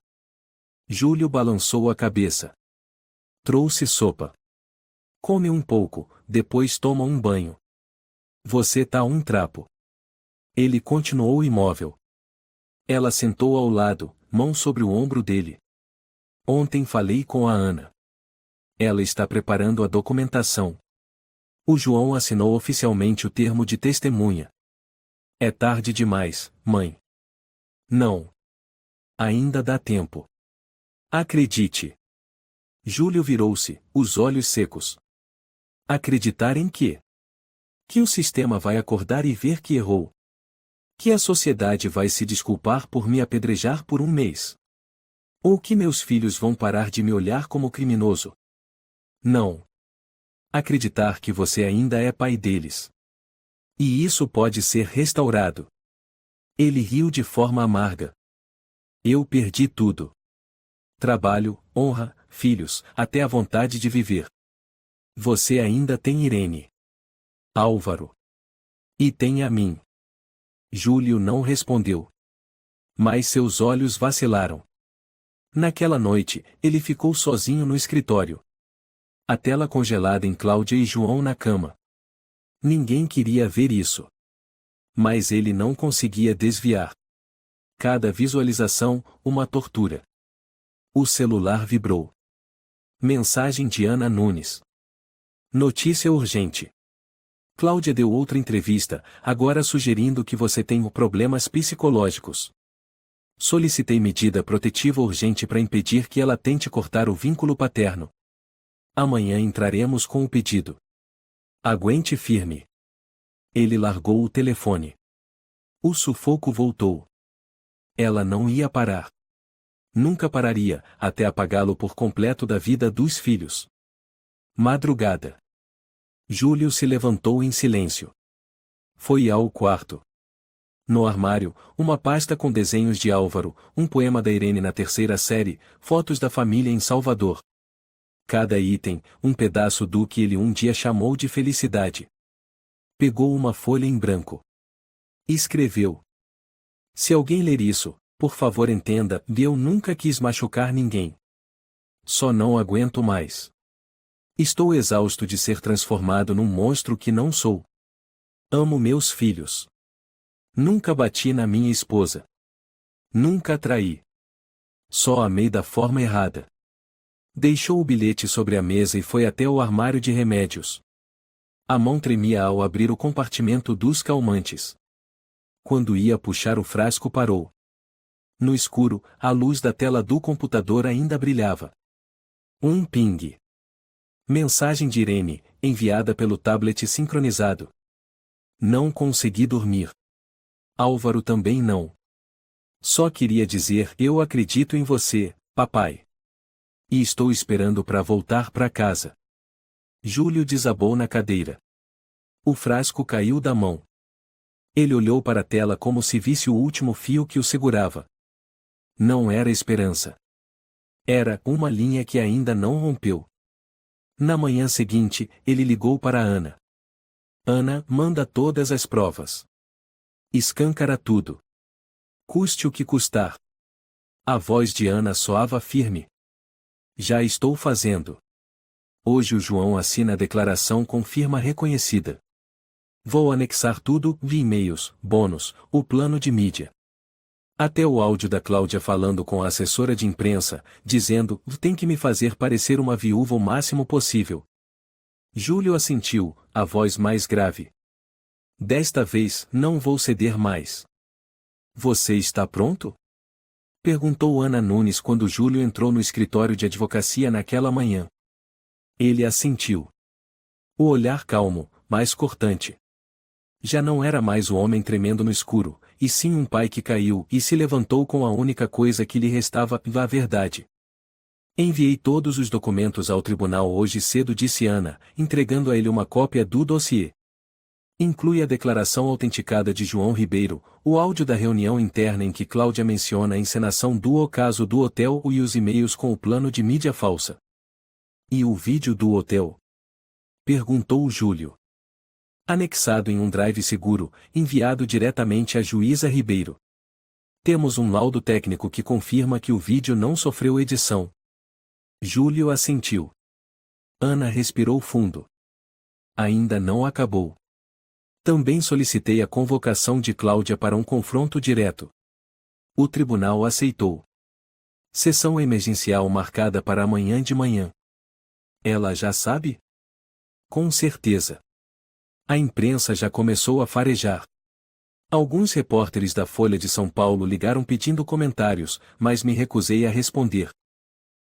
Júlio balançou a cabeça. Trouxe sopa. Come um pouco, depois toma um banho. Você tá um trapo. Ele continuou imóvel. Ela sentou ao lado, mão sobre o ombro dele. Ontem falei com a Ana. Ela está preparando a documentação. O João assinou oficialmente o termo de testemunha. É tarde demais, mãe. Não. Ainda dá tempo. Acredite. Júlio virou-se, os olhos secos. Acreditar em quê? Que o sistema vai acordar e ver que errou. Que a sociedade vai se desculpar por me apedrejar por um mês. Ou que meus filhos vão parar de me olhar como criminoso. Não. Acreditar que você ainda é pai deles. E isso pode ser restaurado. Ele riu de forma amarga. Eu perdi tudo. Trabalho, honra, filhos, até a vontade de viver. Você ainda tem Irene. Álvaro. E tem a mim. Júlio não respondeu. Mas seus olhos vacilaram. Naquela noite, ele ficou sozinho no escritório. A tela congelada em Cláudia e João na cama. Ninguém queria ver isso. Mas ele não conseguia desviar. Cada visualização, uma tortura. O celular vibrou. Mensagem de Ana Nunes. Notícia urgente. Cláudia deu outra entrevista, agora sugerindo que você tem problemas psicológicos. Solicitei medida protetiva urgente para impedir que ela tente cortar o vínculo paterno. Amanhã entraremos com o pedido. Aguente firme. Ele largou o telefone. O sufoco voltou. Ela não ia parar. Nunca pararia, até apagá-lo por completo da vida dos filhos. Madrugada. Júlio se levantou em silêncio. Foi ao quarto. No armário, uma pasta com desenhos de Álvaro, um poema da Irene na terceira série, fotos da família em Salvador. Cada item, um pedaço do que ele um dia chamou de felicidade. Pegou uma folha em branco. Escreveu. Se alguém ler isso, por favor entenda, eu nunca quis machucar ninguém. Só não aguento mais. Estou exausto de ser transformado num monstro que não sou. Amo meus filhos. Nunca bati na minha esposa. Nunca a traí. Só amei da forma errada. Deixou o bilhete sobre a mesa e foi até o armário de remédios. A mão tremia ao abrir o compartimento dos calmantes. Quando ia puxar o frasco parou. No escuro, a luz da tela do computador ainda brilhava. Um ping. Mensagem de Irene, enviada pelo tablet sincronizado. Não consegui dormir. Álvaro também não. Só queria dizer, eu acredito em você, papai. E estou esperando para voltar para casa. Júlio desabou na cadeira. O frasco caiu da mão. Ele olhou para a tela como se visse o último fio que o segurava. Não era esperança. Era uma linha que ainda não rompeu. Na manhã seguinte, ele ligou para Ana. Ana, manda todas as provas. Escancara tudo. Custe o que custar. A voz de Ana soava firme. Já estou fazendo. Hoje o João assina a declaração com firma reconhecida. Vou anexar tudo, via e-mails, bônus, o plano de mídia. Até o áudio da Cláudia falando com a assessora de imprensa, dizendo, tem que me fazer parecer uma viúva o máximo possível. Júlio assentiu, a voz mais grave. Desta vez, não vou ceder mais. Você está pronto? Perguntou Ana Nunes quando Júlio entrou no escritório de advocacia naquela manhã. Ele assentiu. O olhar calmo, mais cortante. Já não era mais o homem tremendo no escuro, e sim um pai que caiu e se levantou com a única coisa que lhe restava, a verdade. Enviei todos os documentos ao tribunal hoje cedo, disse Ana, entregando a ele uma cópia do dossiê. Inclui a declaração autenticada de João Ribeiro, o áudio da reunião interna em que Cláudia menciona a encenação do ocaso do hotel e os e-mails com o plano de mídia falsa. E o vídeo do hotel? Perguntou Júlio. Anexado em um drive seguro, enviado diretamente à juíza Ribeiro. Temos um laudo técnico que confirma que o vídeo não sofreu edição. Júlio assentiu. Ana respirou fundo. Ainda não acabou. Também solicitei a convocação de Cláudia para um confronto direto. O tribunal aceitou. Sessão emergencial marcada para amanhã de manhã. Ela já sabe? Com certeza. A imprensa já começou a farejar. Alguns repórteres da Folha de São Paulo ligaram pedindo comentários, mas me recusei a responder.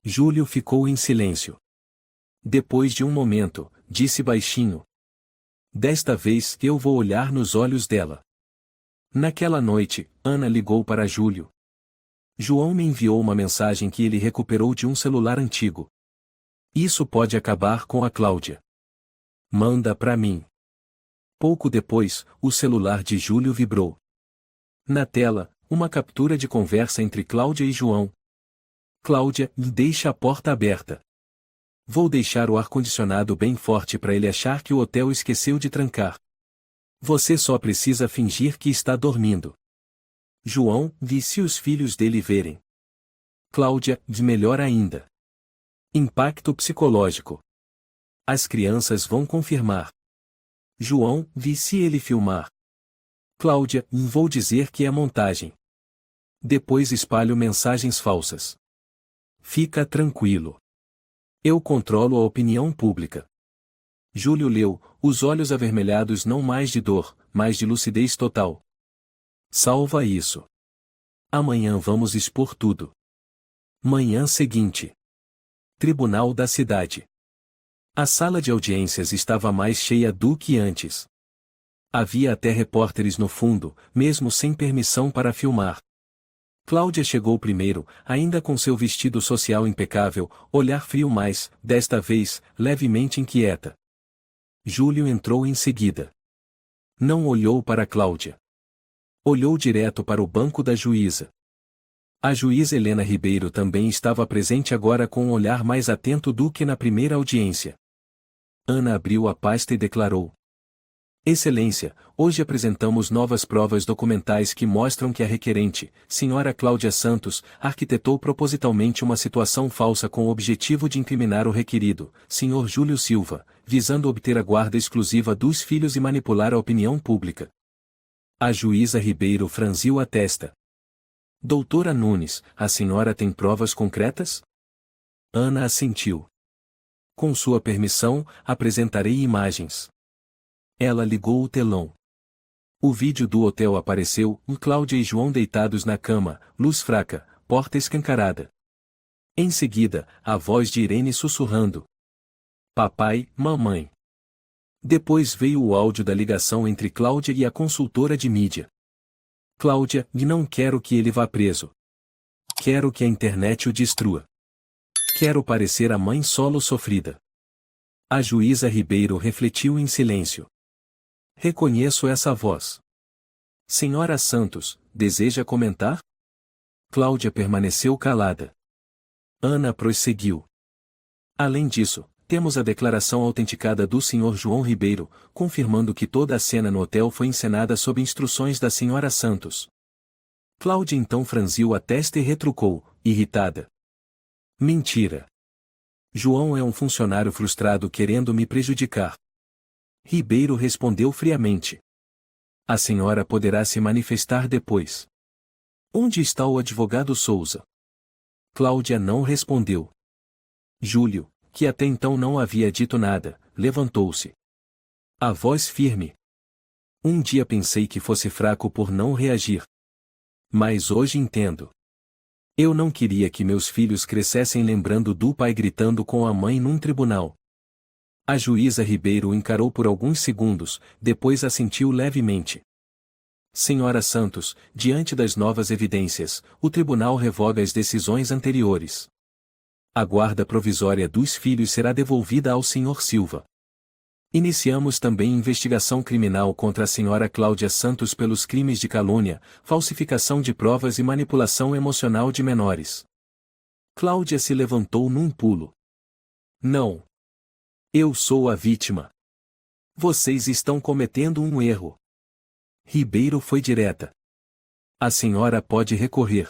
Júlio ficou em silêncio. Depois de um momento, disse baixinho. Desta vez eu vou olhar nos olhos dela. Naquela noite, Ana ligou para Júlio. João me enviou uma mensagem que ele recuperou de um celular antigo. Isso pode acabar com a Cláudia. Manda para mim. Pouco depois, o celular de Júlio vibrou. Na tela, uma captura de conversa entre Cláudia e João. Cláudia, deixa a porta aberta. Vou deixar o ar-condicionado bem forte para ele achar que o hotel esqueceu de trancar. Você só precisa fingir que está dormindo. João, se os filhos dele verem. Cláudia, melhor ainda. Impacto psicológico. As crianças vão confirmar. João, se ele filmar. Cláudia, vou dizer que é montagem. Depois espalho mensagens falsas. Fica tranquilo. Eu controlo a opinião pública. Júlio leu, os olhos avermelhados não mais de dor, mas de lucidez total. Salva isso. Amanhã vamos expor tudo. Manhã seguinte. Tribunal da cidade. A sala de audiências estava mais cheia do que antes. Havia até repórteres no fundo, mesmo sem permissão para filmar. Cláudia chegou primeiro, ainda com seu vestido social impecável, olhar frio mas, desta vez, levemente inquieta. Júlio entrou em seguida. Não olhou para Cláudia. Olhou direto para o banco da juíza. A juíza Helena Ribeiro também estava presente agora com um olhar mais atento do que na primeira audiência. Ana abriu a pasta e declarou: Excelência, hoje apresentamos novas provas documentais que mostram que a requerente, senhora Cláudia Santos, arquitetou propositalmente uma situação falsa com o objetivo de incriminar o requerido, senhor Júlio Silva, visando obter a guarda exclusiva dos filhos e manipular a opinião pública. A juíza Ribeiro franziu a testa. Doutora Nunes, a senhora tem provas concretas? Ana assentiu. Com sua permissão, apresentarei imagens. Ela ligou o telão. O vídeo do hotel apareceu, Cláudia e João deitados na cama, luz fraca, porta escancarada. Em seguida, a voz de Irene sussurrando: Papai, mamãe. Depois veio o áudio da ligação entre Cláudia e a consultora de mídia. Cláudia, não quero que ele vá preso. Quero que a internet o destrua. Quero parecer a mãe solo sofrida. A juíza Ribeiro refletiu em silêncio. Reconheço essa voz. Senhora Santos, deseja comentar? Cláudia permaneceu calada. Ana prosseguiu. Além disso, temos a declaração autenticada do Sr. João Ribeiro, confirmando que toda a cena no hotel foi encenada sob instruções da Sra. Santos. Cláudia então franziu a testa e retrucou, irritada. Mentira. João é um funcionário frustrado querendo me prejudicar. Ribeiro respondeu friamente. A senhora poderá se manifestar depois. Onde está o advogado Souza? Cláudia não respondeu. Júlio, que até então não havia dito nada, levantou-se. A voz firme. Um dia pensei que fosse fraco por não reagir. Mas hoje entendo. Eu não queria que meus filhos crescessem lembrando do pai gritando com a mãe num tribunal. A juíza Ribeiro o encarou por alguns segundos, depois assentiu levemente. Senhora Santos, diante das novas evidências, o tribunal revoga as decisões anteriores. A guarda provisória dos filhos será devolvida ao Sr. Silva. Iniciamos também investigação criminal contra a senhora Cláudia Santos pelos crimes de calúnia, falsificação de provas e manipulação emocional de menores. Cláudia se levantou num pulo. Não. Eu sou a vítima. Vocês estão cometendo um erro. Ribeiro foi direta. A senhora pode recorrer.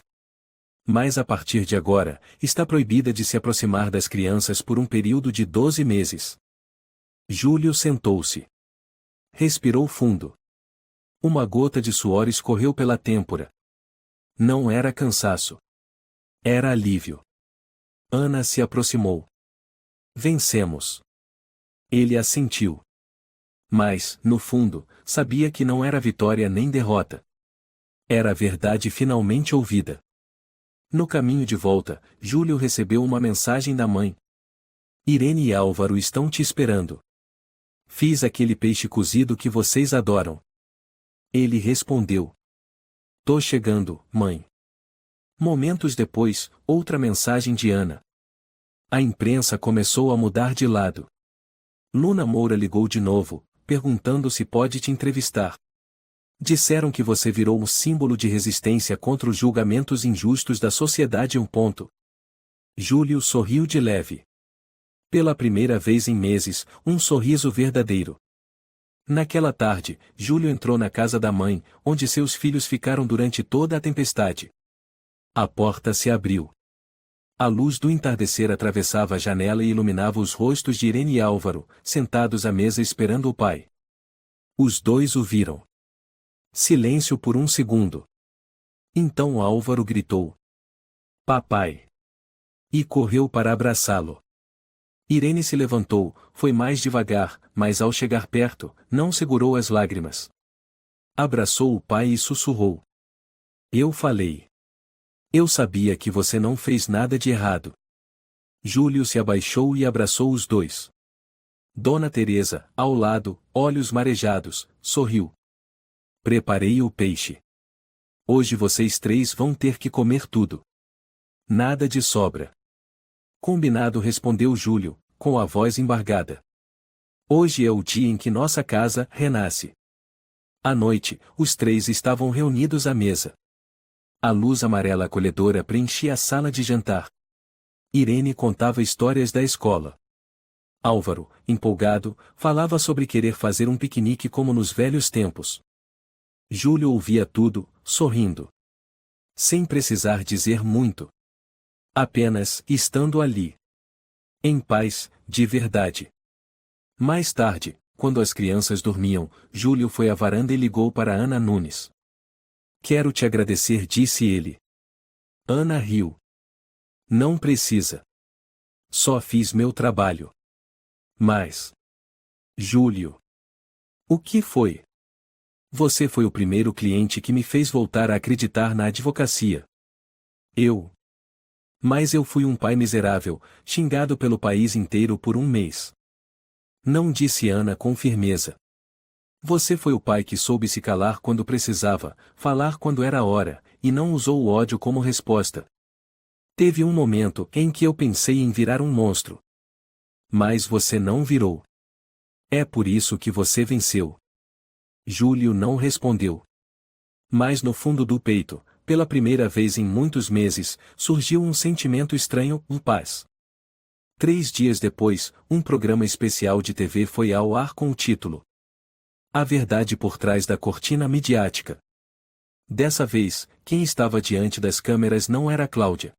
Mas a partir de agora, está proibida de se aproximar das crianças por um período de 12 meses. Júlio sentou-se. Respirou fundo. Uma gota de suor escorreu pela têmpora. Não era cansaço. Era alívio. Ana se aproximou. Vencemos. Ele assentiu. Mas, no fundo, sabia que não era vitória nem derrota. Era a verdade finalmente ouvida. No caminho de volta, Júlio recebeu uma mensagem da mãe. Irene e Álvaro estão te esperando. Fiz aquele peixe cozido que vocês adoram. Ele respondeu. Tô chegando, mãe. Momentos depois, outra mensagem de Ana. A imprensa começou a mudar de lado. Luna Moura ligou de novo, perguntando se pode te entrevistar. Disseram que você virou um símbolo de resistência contra os julgamentos injustos da sociedade. Júlio sorriu de leve. Pela primeira vez em meses, um sorriso verdadeiro. Naquela tarde, Júlio entrou na casa da mãe, onde seus filhos ficaram durante toda a tempestade. A porta se abriu. A luz do entardecer atravessava a janela e iluminava os rostos de Irene e Álvaro, sentados à mesa esperando o pai. Os dois o viram. Silêncio por um segundo. Então Álvaro gritou. Papai! E correu para abraçá-lo. Irene se levantou, foi mais devagar, mas ao chegar perto, não segurou as lágrimas. Abraçou o pai e sussurrou. Eu falei. Eu sabia que você não fez nada de errado. Júlio se abaixou e abraçou os dois. Dona Teresa, ao lado, olhos marejados, sorriu. Preparei o peixe. Hoje vocês três vão ter que comer tudo. Nada de sobra. Combinado, respondeu Júlio, com a voz embargada. Hoje é o dia em que nossa casa renasce. À noite, os três estavam reunidos à mesa. A luz amarela acolhedora preenchia a sala de jantar. Irene contava histórias da escola. Álvaro, empolgado, falava sobre querer fazer um piquenique como nos velhos tempos. Júlio ouvia tudo, sorrindo. Sem precisar dizer muito. Apenas estando ali. Em paz, de verdade. Mais tarde, quando as crianças dormiam, Júlio foi à varanda e ligou para Ana Nunes. Quero te agradecer, disse ele. Ana riu. Não precisa. Só fiz meu trabalho. Mas... Júlio. O que foi? Você foi o primeiro cliente que me fez voltar a acreditar na advocacia. Mas eu fui um pai miserável, xingado pelo país inteiro por um mês. Não, disse Ana com firmeza. Você foi o pai que soube se calar quando precisava, falar quando era hora, e não usou o ódio como resposta. Teve um momento em que eu pensei em virar um monstro. Mas você não virou. É por isso que você venceu. Júlio não respondeu. Mas no fundo do peito, pela primeira vez em muitos meses, surgiu um sentimento estranho, paz. 3 dias depois, um programa especial de TV foi ao ar com o título A Verdade por Trás da Cortina Midiática. Dessa vez, quem estava diante das câmeras não era Cláudia.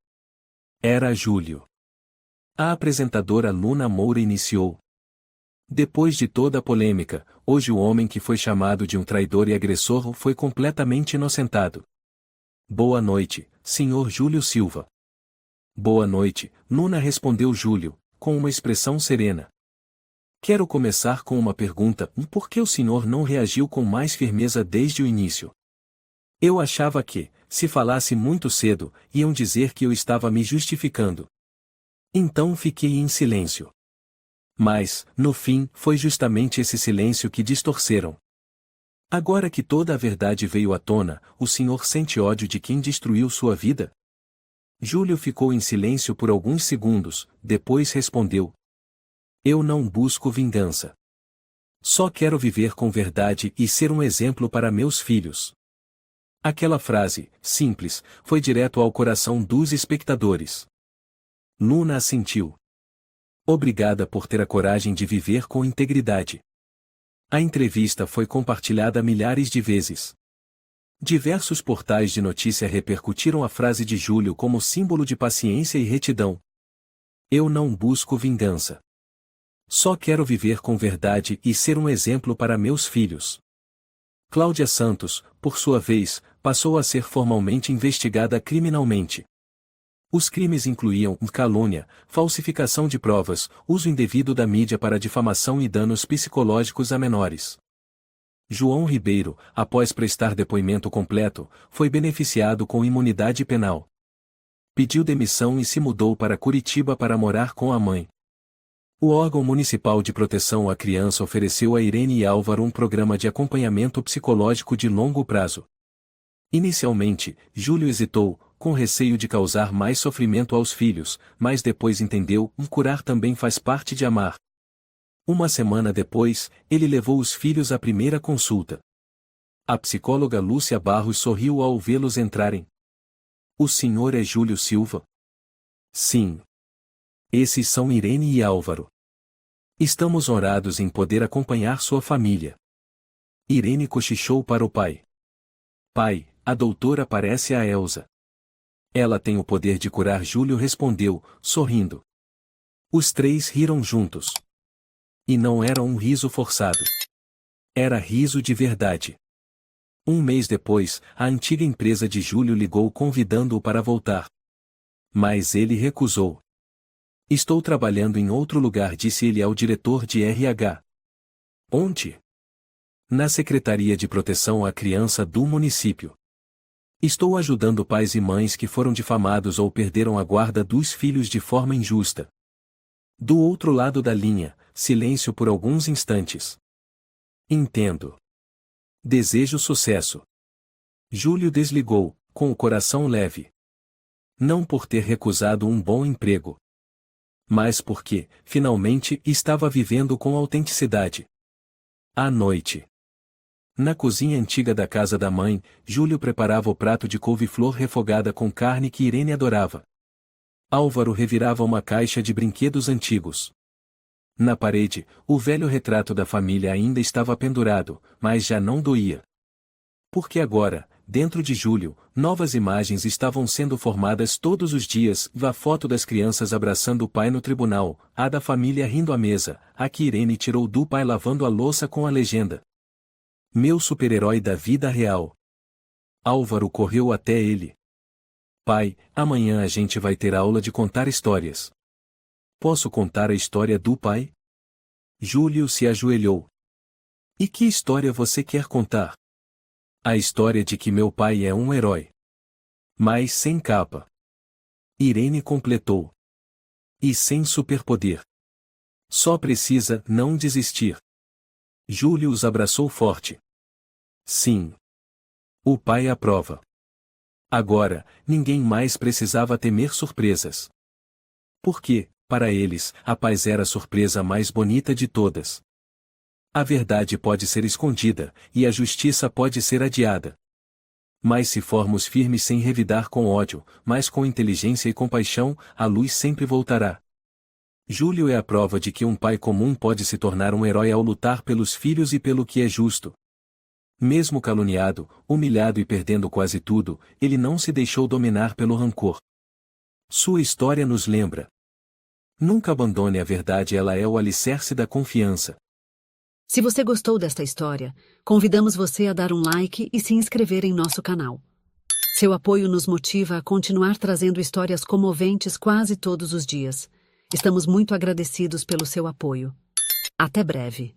Era Júlio. A apresentadora Luna Moura iniciou. Depois de toda a polêmica, hoje o homem que foi chamado de um traidor e agressor foi completamente inocentado. Boa noite, senhor Júlio Silva. Boa noite, Luna, respondeu Júlio, com uma expressão serena. Quero começar com uma pergunta: por que o senhor não reagiu com mais firmeza desde o início? Eu achava que, se falasse muito cedo, iam dizer que eu estava me justificando. Então fiquei em silêncio. Mas, no fim, foi justamente esse silêncio que distorceram. Agora que toda a verdade veio à tona, o senhor sente ódio de quem destruiu sua vida? Júlio ficou em silêncio por alguns segundos, depois respondeu. Eu não busco vingança. Só quero viver com verdade e ser um exemplo para meus filhos. Aquela frase, simples, foi direto ao coração dos espectadores. Luna assentiu. Obrigada por ter a coragem de viver com integridade. A entrevista foi compartilhada milhares de vezes. Diversos portais de notícia repercutiram a frase de Júlio como símbolo de paciência e retidão. Eu não busco vingança. Só quero viver com verdade e ser um exemplo para meus filhos. Cláudia Santos, por sua vez, passou a ser formalmente investigada criminalmente. Os crimes incluíam calúnia, falsificação de provas, uso indevido da mídia para difamação e danos psicológicos a menores. João Ribeiro, após prestar depoimento completo, foi beneficiado com imunidade penal. Pediu demissão e se mudou para Curitiba para morar com a mãe. O órgão municipal de proteção à criança ofereceu a Irene e Álvaro um programa de acompanhamento psicológico de longo prazo. Inicialmente, Júlio hesitou, com receio de causar mais sofrimento aos filhos, mas depois entendeu: curar também faz parte de amar. Uma semana depois, ele levou os filhos à primeira consulta. A psicóloga Lúcia Barros sorriu ao vê-los entrarem. O senhor é Júlio Silva? Sim. Esses são Irene e Álvaro. Estamos honrados em poder acompanhar sua família. Irene cochichou para o pai. Pai, a doutora parece a Elsa. Ela tem o poder de curar, Júlio respondeu, sorrindo. Os três riram juntos. E não era um riso forçado. Era riso de verdade. Um mês depois, a antiga empresa de Júlio ligou convidando-o para voltar. Mas ele recusou. Estou trabalhando em outro lugar, disse ele ao diretor de RH. Onde? Na Secretaria de Proteção à Criança do município. Estou ajudando pais e mães que foram difamados ou perderam a guarda dos filhos de forma injusta. Do outro lado da linha, silêncio por alguns instantes. Entendo. Desejo sucesso. Júlio desligou, com o coração leve. Não por ter recusado um bom emprego, mas porque, finalmente, estava vivendo com autenticidade. À noite. Na cozinha antiga da casa da mãe, Júlio preparava o prato de couve-flor refogada com carne que Irene adorava. Álvaro revirava uma caixa de brinquedos antigos. Na parede, o velho retrato da família ainda estava pendurado, mas já não doía. Porque agora, dentro de Júlio, novas imagens estavam sendo formadas todos os dias, a foto das crianças abraçando o pai no tribunal, a da família rindo à mesa, a que Irene tirou do pai lavando a louça com a legenda: "Meu super-herói da vida real." Álvaro correu até ele. "Pai, amanhã a gente vai ter aula de contar histórias. Posso contar a história do pai?" Júlio se ajoelhou. "E que história você quer contar?" "A história de que meu pai é um herói. Mas sem capa." Irene completou. "E sem superpoder. Só precisa não desistir." Júlio os abraçou forte. Sim. O pai aprova. Agora, ninguém mais precisava temer surpresas. Porque, para eles, a paz era a surpresa mais bonita de todas. A verdade pode ser escondida, e a justiça pode ser adiada. Mas se formos firmes sem revidar com ódio, mas com inteligência e compaixão, a luz sempre voltará. Júlio é a prova de que um pai comum pode se tornar um herói ao lutar pelos filhos e pelo que é justo. Mesmo caluniado, humilhado e perdendo quase tudo, ele não se deixou dominar pelo rancor. Sua história nos lembra: nunca abandone a verdade, ela é o alicerce da confiança. Se você gostou desta história, convidamos você a dar um like e se inscrever em nosso canal. Seu apoio nos motiva a continuar trazendo histórias comoventes quase todos os dias. Estamos muito agradecidos pelo seu apoio. Até breve.